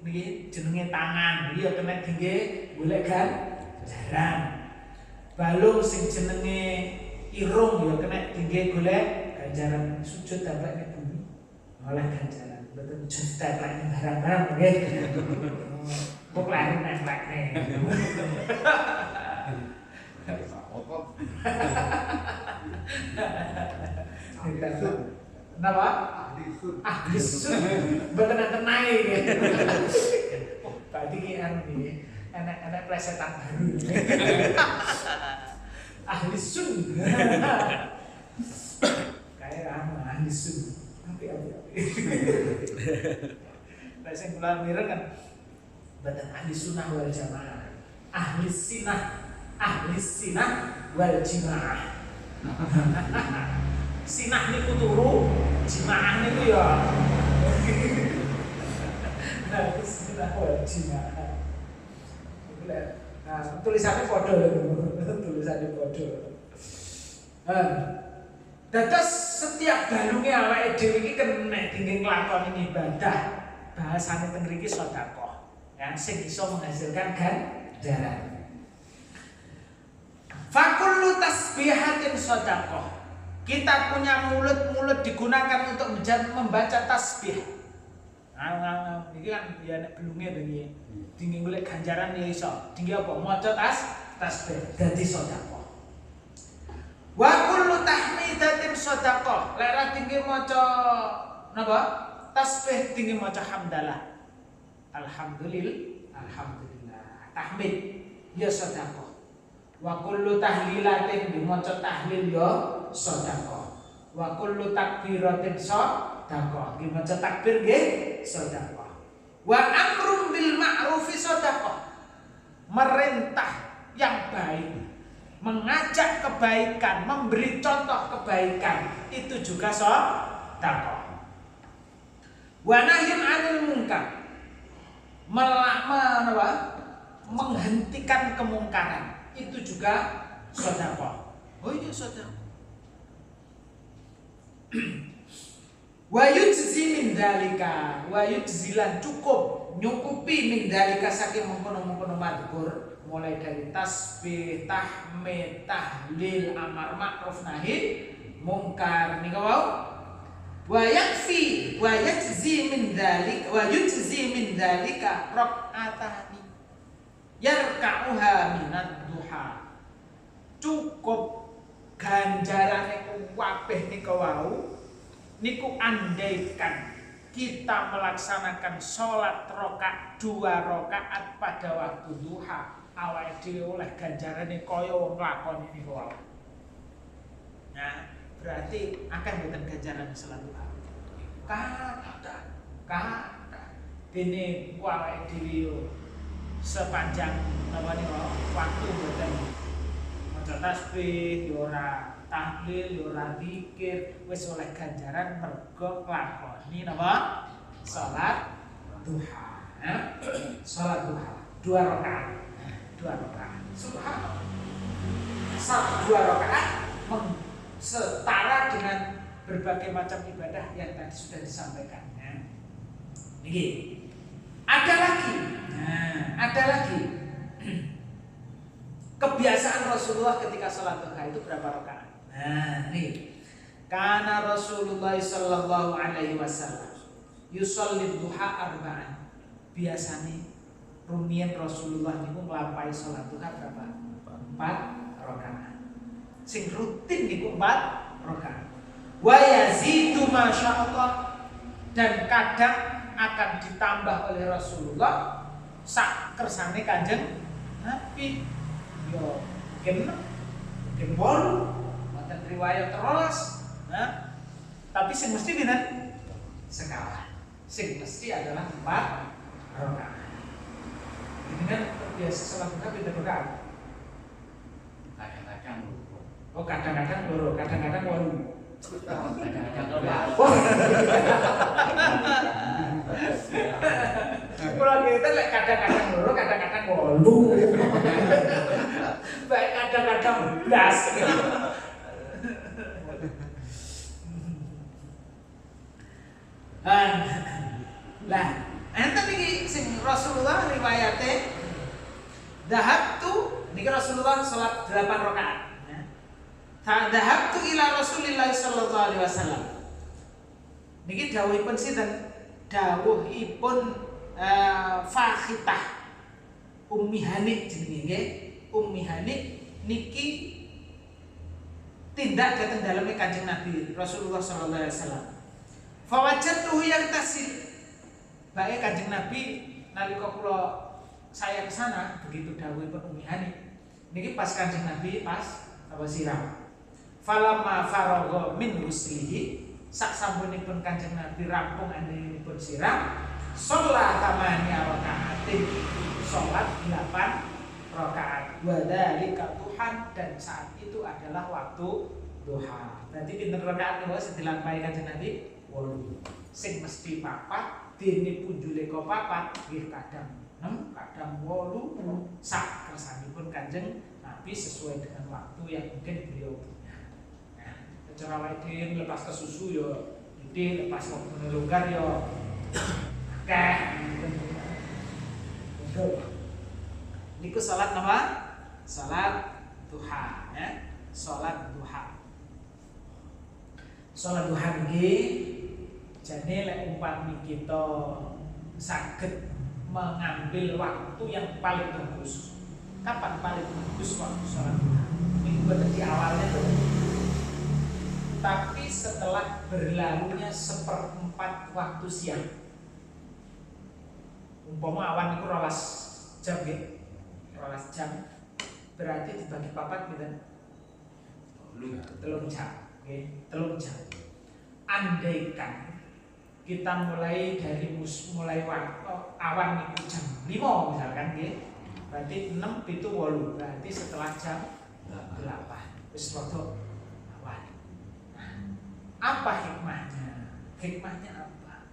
niki jenenge tangan ya kenek dienggo golek ganjaran. Balung sing jenenge irung ya kenek dienggo golek ganjaran sujud tambah nek bumi oleh ganjaran. Mboten sujud nek barang-barang nggih. Kok lari nemplekne. Kenapa? Ahli sun. Mboten enten nae nggih. Oh, tadi ki anu enak plesetan baru. Ahli sun. Kayak ahli sun. Api. Lah sing kula mireng kan badan ahli sunnah wal jamaah, ahli sinah wal jimaah. Sinah niku turu, jimaah niku ya. Ahli sinah wal jimaah. Nah, tulisannya podo. Dados setiap balunge awake dhewe iki kenek dingin nglakoni ibadah. Bahasane teng mriki sedekah. Yang sing bisa menghasilkan ganjaran. Fakullu tasbihatin sedekah. Kita punya mulut digunakan untuk membaca tasbih. Iki kan ya nek belunge begini. Tinggi golek ganjaran ya iso. Tinggi apa? Maca tasbih dadi sedekah. Wa kullu tahmidatin sedekah. Lek ra tinggi maca napa? Tasbih tinggi maca hamdalah. Alhamdulillah. Tahmid ya sedekah. Wa kullu tahlilatin dimaca tahlil ya sedekah. Wa kullu takbiratin sedekah. Dimaca takbir nggih sedekah. Wa amrun bil ma'rufi sedekah. Merintah yang baik, mengajak kebaikan, memberi contoh kebaikan itu juga sedekah. Wa nahyun 'anil munkar. Menghentikan kemungkaran itu juga sedekah. Oh iya sedekah. Wa yujzi min dzalika, wa yujzilan cukup nyukupi min dzalika saking mengkono-mengkono madhkur, mulai dari tasbih, tahmid, tahlil, amar ma'ruf nahi mungkar nika wau. Wa yakfi wa yujzi min dzalika rakaatani yarka'uha minad duha. Cukup ganjarane kabeh nika wau niku andaikan kita melaksanakan sholat dua rakaat pada waktu duha, awake dhewe oleh ganjarane kaya wong nglakoni niku wae. Nah, berarti akan mboten ganjaran sholat duha. Kata dene awake dhewe sepanjang waktu mboten maca tasbih yo ora, tahlil yo ora, zikir, wis oleh ganjaran mergo nglakoni napa? Salat duha. Salat duha 2 rakaat. Subhanallah. Salat 2 rakaat setara dengan berbagai macam ibadah yang tadi sudah disampaikan. Niki. Ada lagi. Kebiasaan Rasulullah ketika salat duha itu berapa rakaat? Nah, nih. Karena Rasulullah sallallahu alaihi wasallam yusolli duha arba'an. Biasanya rumiyin Rasulullah niku nglampahi salat duha berapa? 4 rakaat. Sing rutin niku 4 rakaat. Wa yazidu masyaallah, dan kadang akan ditambah oleh Rasulullah sak kersane Kanjeng Nabi. Yo mungkin 8, wonten riwayat 13. Nah, tapi sing mesti pinten? Sekawan. Sing mesti adalah 4 rakaat. Ini kan biasa salat duha pinten rakaat? Kadang-kadang Oh, kadang-kadang loro, kadang-kadang 8. kadang-kadang Kalau kita lek kadang-kadang loro, kadang-kadang 8. Baik kadang-kadang 10. Lah, enten iki sing Rasulullah riwayate dhahabtu niki Rasulullah salat 8 rakaat. Dhahabtu ila Rasulillah sallallahu alaihi wasallam. Niki dawuhipun sinten? Dawuhipun Fakhitah Ummi Hani jenenge nggih. Ummi Hani niki tindak dateng daleme Kanjeng Nabi Rasulullah sallallahu alaihi wasallam. Fawajadtuhu yaktasil. Bae Kanjeng Nabi nalika kula saya ke sana begitu dawuhipun Ummi Hani. Niki pas Kanjeng Nabi pas apa siram. Falamma faragha min huslihi sak sampunipun Kanjeng Nabi rampung anjenipun siram sholat tamaniya rakaatin sholat 8 rakaat wa dzalika duhan dan saat itu adalah waktu duha. Berarti pinten rakaat niku sing dilampahi Kanjeng Nabi 8. Sing mesti 4 dene punjule kok 4 nggih kadang 6 kadang 8 sak kersanipun Kanjeng Nabi sesuai dengan waktu yang mungkin beliau punya. Nah, cara lain lepas ke susu yo gede, lepas waktu longgar yo akeh. Niku salat apa? Salat duha, ya. Salat duha. Salat duha niki jane lek umpami kita saged mengambil waktu yang paling bagus. Kapan paling bagus waktu salat duha? Ini boten di awalnya tuh. Tapi setelah berlalunya 1/4 waktu siang. Umpama awan itu 12 jam nggih. 12 jam. Berarti dibagi 4 pinten? 3 jam. Nggih, 3 jam. Andaikan kita mulai dari mulai waktu awan itu jam 5 misalkan nggih. Berarti 6 itu 8. Berarti setelah jam 8 wis rada awan. Nah, apa hikmahnya? Hikmahnya apa?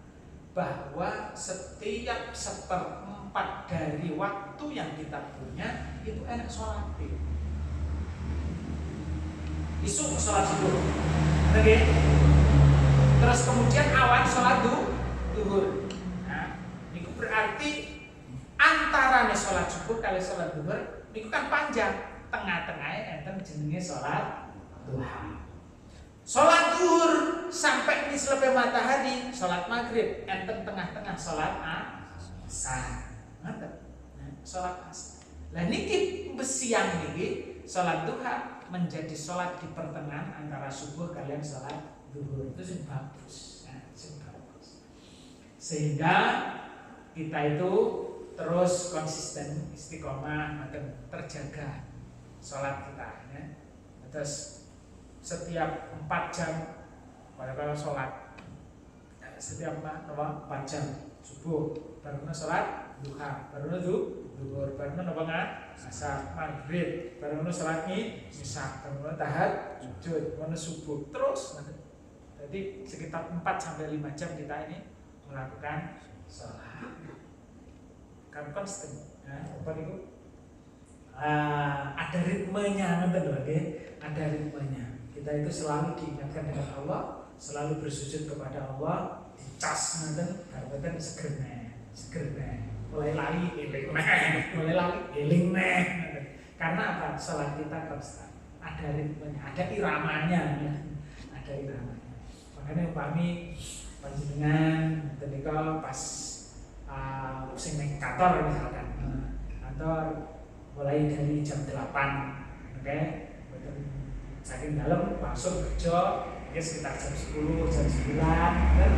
Bahwa setiap 1/4 dari waktu yang kita punya itu enak sholat. Isuk sholat subuh, oke? Terus kemudian awan sholat duhur. Nah, itu berarti antara sholat subuh kali sholat duhur, itu kan panjang. Tengah-tengahnya enten jenenge sholat duha. Sholat duhur sampai di selepe matahari, sholat maghrib enten tengah-tengah sholat asar. Ngoten. Nah, sholat asar. Lah niki siang niki sholat duha menjadi sholat di pertengahan antara subuh kalian sholat duhur. Itu sing bagus. Nah, sing bagus. Sehingga kita itu terus konsisten istiqomah terjaga sholat kita ya. Terus setiap 4 jam kalau sholat setiap 4 jam subuh baru sholat duha baru duhur baru asar maghrib baru sholat isya baru tahajud baru subuh terus. Jadi sekitar 4 sampai 5 jam kita ini melakukan sholat kan konsisten ya. Apa itu ada ritmenya nanti loh, ada ritmenya. Kita itu selalu diingatkan dengan Allah, selalu bersujud kepada Allah, dicas nanti, karena segernya, mulai lali eling neh, karena apa? Salat kita konstan, ada ritmenya, ada iramanya, ya. Ada iramanya. Makanya upami panjenengan, ketika pas sing ning kantor misalkan, kantor mulai dari jam 8, oke? Saking dalam langsung kerja ya sekitar jam 10, jam 9 dan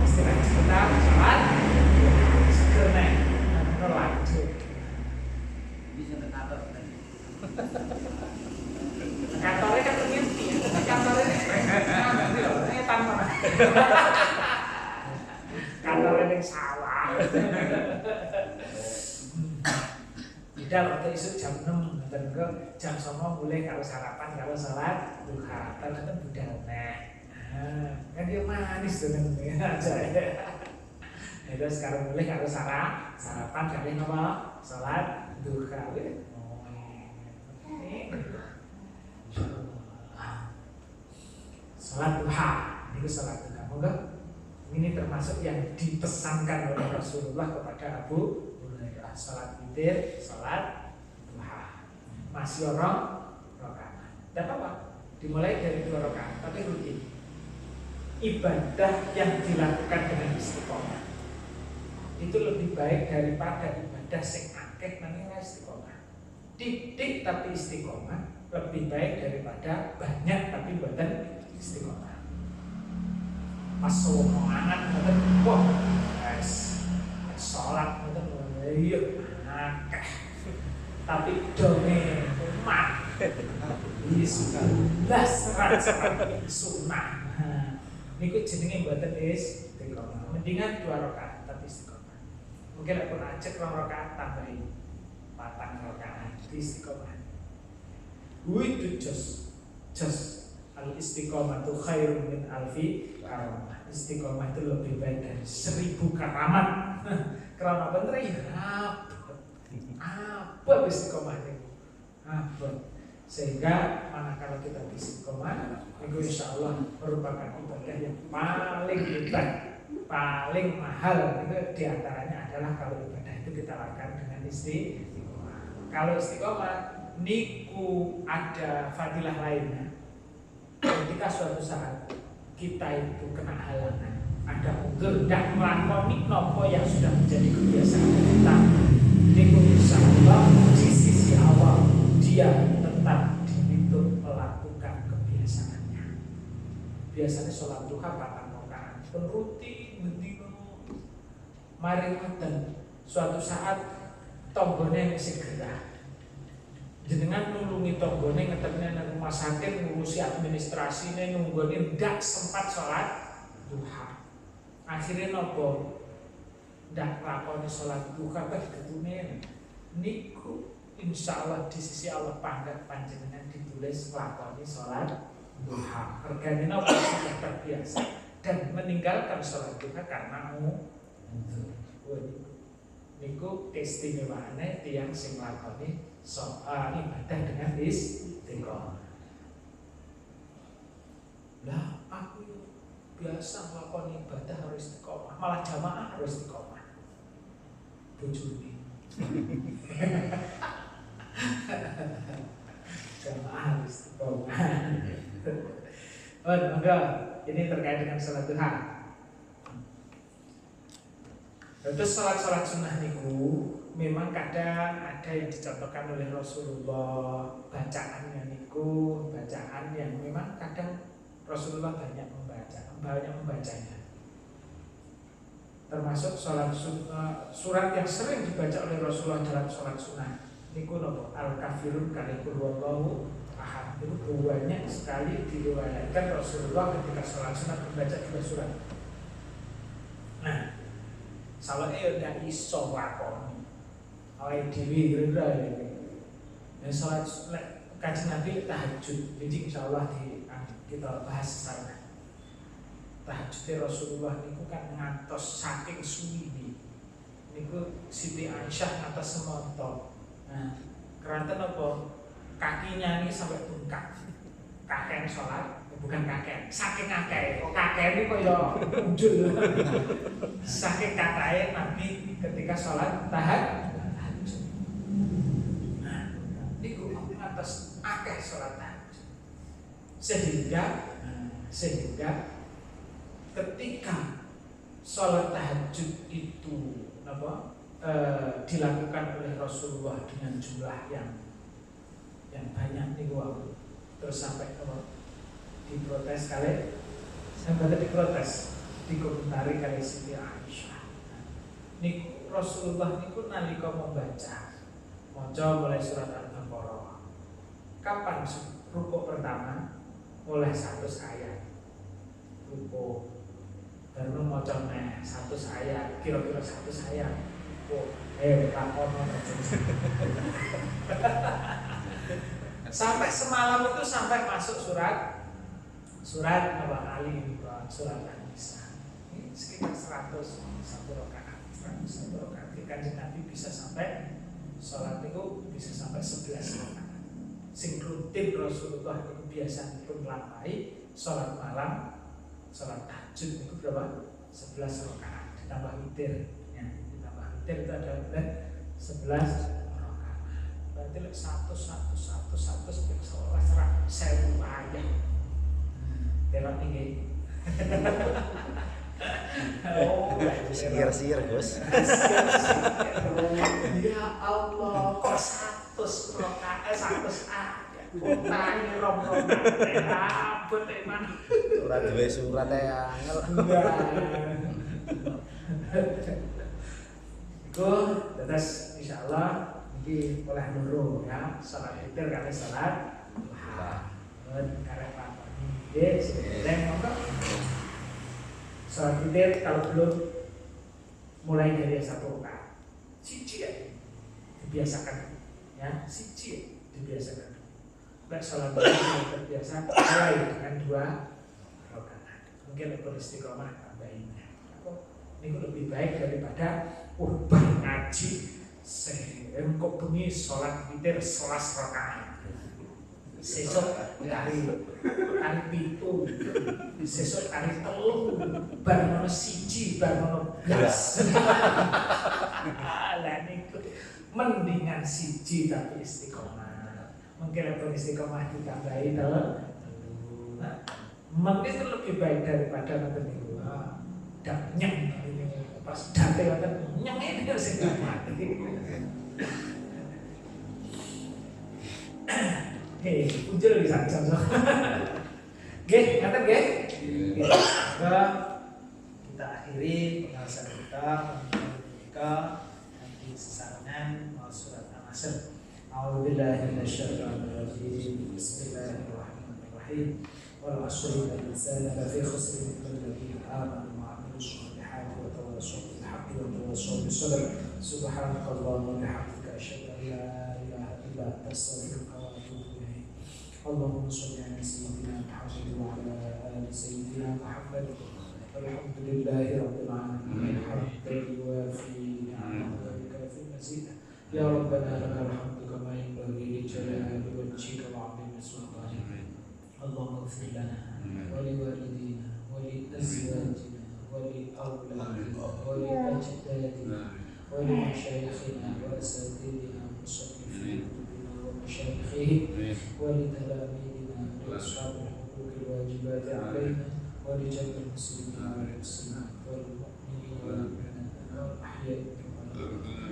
istirahat sebentar, sholat seger nih, lanjut Kantornya ning sawah. Tidak waktu isu jam 6 ngoten kok jam 9 mulai karo sarapan karo salat duha. Terus budal nah. Kan dia manis tuh aja ya. Terus sekarang mulai karo sarapan kali napa? Salat duha. Salat duha, itu salat duha. Moga ini termasuk yang dipesankan oleh Rasulullah kepada Abu Hurairah. Salat witir, salat duha. Masih orang rakaat. Tidak apa-apa. Dimulai dari 2 rakaat, tapi rutin. Ibadah yang dilakukan dengan istiqomah itu lebih baik daripada ibadah sing akeh nanging ora istiqomah. Titik tapi istiqomah lebih baik daripada banyak tapi mboten istiqomah. Pas omongan ngoten wah guys. Salat ngoten iya akeh. Tapi dome umat. Ini sunnah sunnah. Niku jenenge mboten istiqomah. Mendingan 2 rakaat tapi istiqomah. Mungkin aku ajak 2 rakaat tambahin 4 rakaat istiqomah. Itu just al istiqomah itu khairun min alfi karamah. Istiqomah itu lebih baik dari 1000 karamat. Karena bener ya apa istiqomah itu? Apa? Sehingga manakala kita istiqomah, itu insya Allah merupakan ibadah yang paling hebat, paling mahal. Itu diantaranya adalah kalau ibadah itu kita lakukan dengan istiqomah. Kalau istiqomah, niku ada fadilah lainnya. Ketika suatu saat kita itu kena halangan, ada udur dan melakoni nopo yang sudah menjadi kebiasaan kita, niku insya Allah di sisi awal dia tetap dihitung melakukan kebiasaannya. Biasanya sholat duha 4 rakaat, pun rutin bendino. Mari ngoten, suatu saat tonggone wis gerah. Jenengan nulungi tonggone ngeterne nang rumah sakit ngurusi administrasine nunggone ndak sempat sholat duha. Akhirnya nopo? Ndak lakoni sholat duha bah ketune niku insya Allah di sisi Allah pangkat panjenengan ditulis lakoni sholat duha. Regane nopo sudah terbiasa dan meninggalkan sholat duha karena niku keistimewaane tiyang sing lakoni ibadah dengan istiqomah. Lah aku biasa lakoni ibadah harus istiqomah, malah jamaah harus istiqomah. Bojone jamaah istiqomah. Maka ini terkait dengan salat duha. Terus salat-salat sunnah niku memang kadang ada yang dicontohkan oleh Rasulullah, bacaannya niku bacaan yang memang kadang Rasulullah banyak membacanya. Termasuk surat yang sering dibaca oleh Rasulullah dalam salat sunnah niku nopo al-kafirun kali kulwallahu ahad. Itu banyak sekali diriwayatkan Rasulullah ketika salat sunnah membaca 2 surat. Nah, salahnya ya ndak iso lakoni awake dhewe kira-kira ya. Dan salat Kanjeng Nabi tahajud. Jadi insyaallah kita bahas sekarang. Tahajud Rasulullah niku kan ngantos saking suwi niku Siti Aisyah ngantos semonto. Nah, keranten apa kakinya ini sampai bengkak. Kakek sholat, bukan kakek, saking kakek. Kok kakek ini kok ya muncul. Saking kakek Nabi ketika sholat tahajud. Nah, niku atas akeh sholat tahajud. Sehingga ketika sholat tahajud itu dilakukan oleh Rasulullah dengan jumlah yang banyak nih terus sampai diprotes kali, sampai diprotes, dikomentari kali Siti Aisyah. Niku Rasulullah niku nalika membaca mulai surat Al-Baqarah. Kapan rukuk pertama? Mulai 100 ayat. Rukuk ayat, kira-kira 100 ayat. Oh, lakon sampai semalam itu sampai masuk surat Nabi Ali Imran, surat An-Nisa. Ini sekitar 101 rakaat. 101 rakaat. Kanjeng Nabi bisa sampai sholat itu bisa sampai 11 rakaat. Sing rutin Rasulullah itu kebiasaan pun melampai sholat malam, sholat tahajud itu berapa? 11 rakaat. Ditambah witir, ya. Ditambah witir itu ada 11 rakaat. Berarti 1 sampai 11 sewu ayat. Terang tinggi. Oh, Sihir Gus. Ya Allah, kok 100 rakaat, 100 ayat. Tani rom-rom abot emang. Ora duwe surat angel. Iku terus insyaallah iki oleh loro ya, salat witir kali salat duha. Karek lakoni nggih sing monggo. Salat witir kalau belum mulai dari 1 rakaat. Siji ya dibiasakan ya, siji dibiasakan. Baik salat witir terbiasa mulai dengan 2 rakaat. Mungkin lebih istiqomah tambahin. Ini lebih baik daripada ngaji kok bengi sholat witir 11 rakaat. Sesuk kali pitu, sesuk kali telu, bar nono siji, bar nono blas. Lah niku mendingan siji tapi istiqomah. Mungkin lebih istiqomah ditambahi telu. Mungkin itu lebih baik daripada nanti niku. Dan nyeng pas date wonten nyeng ini sing mati. Muncul di sanjang. Nggih, ngaten nggih. Maka kita akhiri pembahasan kita nanti sesarengan surat An-Nasr. A'udzubillahi minasyaitonir rajim. Bismillahirrahmanirrahim. Wal 'ashri innal insana lafi khusr illa alladhina amanu wa 'amilus solihati wa tawassaw bil haqqi wa tawassaw bis sabr. Subhanakallahumma wa bihamdika asyhadu an la ilaha illa anta astaghfiruka wa atubu ilaik. Allahumma shalli 'ala sayyidina Muhammad wa 'ala ali sayyidina Muhammad. Walhamdulillahi rabbil alamin. Hamdan yuwafi ni'amahu wa yukafi mazidah. Ya Rabbana lakal hamdu kama yanbaghi li jalali wajhika wa 'azimi sultanik. اللهم اغفر لنا ولوالدينا ولأزواجنا ولأولادنا ولأجدادنا ولمشايخنا وأساتذتنا ومصنفين كتبنا ومشايخهم ولتلاميذنا ولأصحاب الحقوق الواجبات علينا ولجميع المسلمين والمسلمات والمؤمنين والمؤمنات والأحياء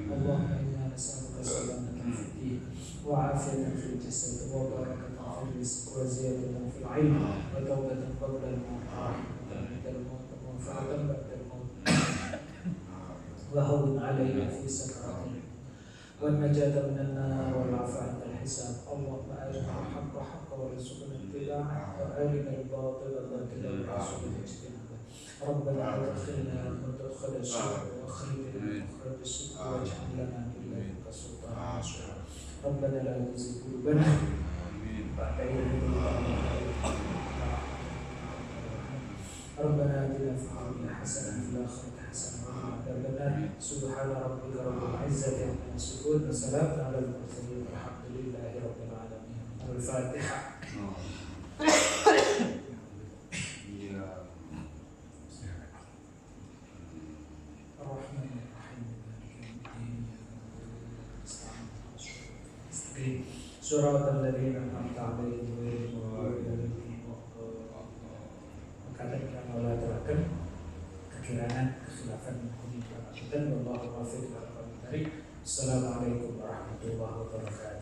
اللهم إنا نسألك سلامة في الدين وعافية في الجسد وبركة في الرزق وزيادة في العلم وتوبة قبل الموت ورحمة عند الموت ومنفعة بعد الموت وهون علينا في سكرات والنجاة من النار والعفو عند الحساب. اللهم أرنا الحق حقا وارزقنا اتباعه وأرنا الباطل باطلا وارزقنا اجتنابه. ربنا أدخلنا مدخل الصدق وأخرجنا مخرج الصدق واجعل لنا من لدنك سلطانا نصيرا. ربنا لا تزغ قلوبنا بعد إذ هديتنا ربنا آتنا في الدنيا حسنة وفي الآخرة حسنة وقنا عذاب النار. سبحان ربك رب العزة عما يصفون وسلام على المرسلين والحمد لله رب العالمين. الفاتحة. الرحمن الرحيم صراط الذين أنعمت عليهم غير المغضوب عليهم ولا الضالين. Kadang-kadang Allah terangkan kekirangan, kekhilafan dan wallahu muwaffiq ila aqwamit thoriq. Assalamualaikum warahmatullahi wabarakatuh.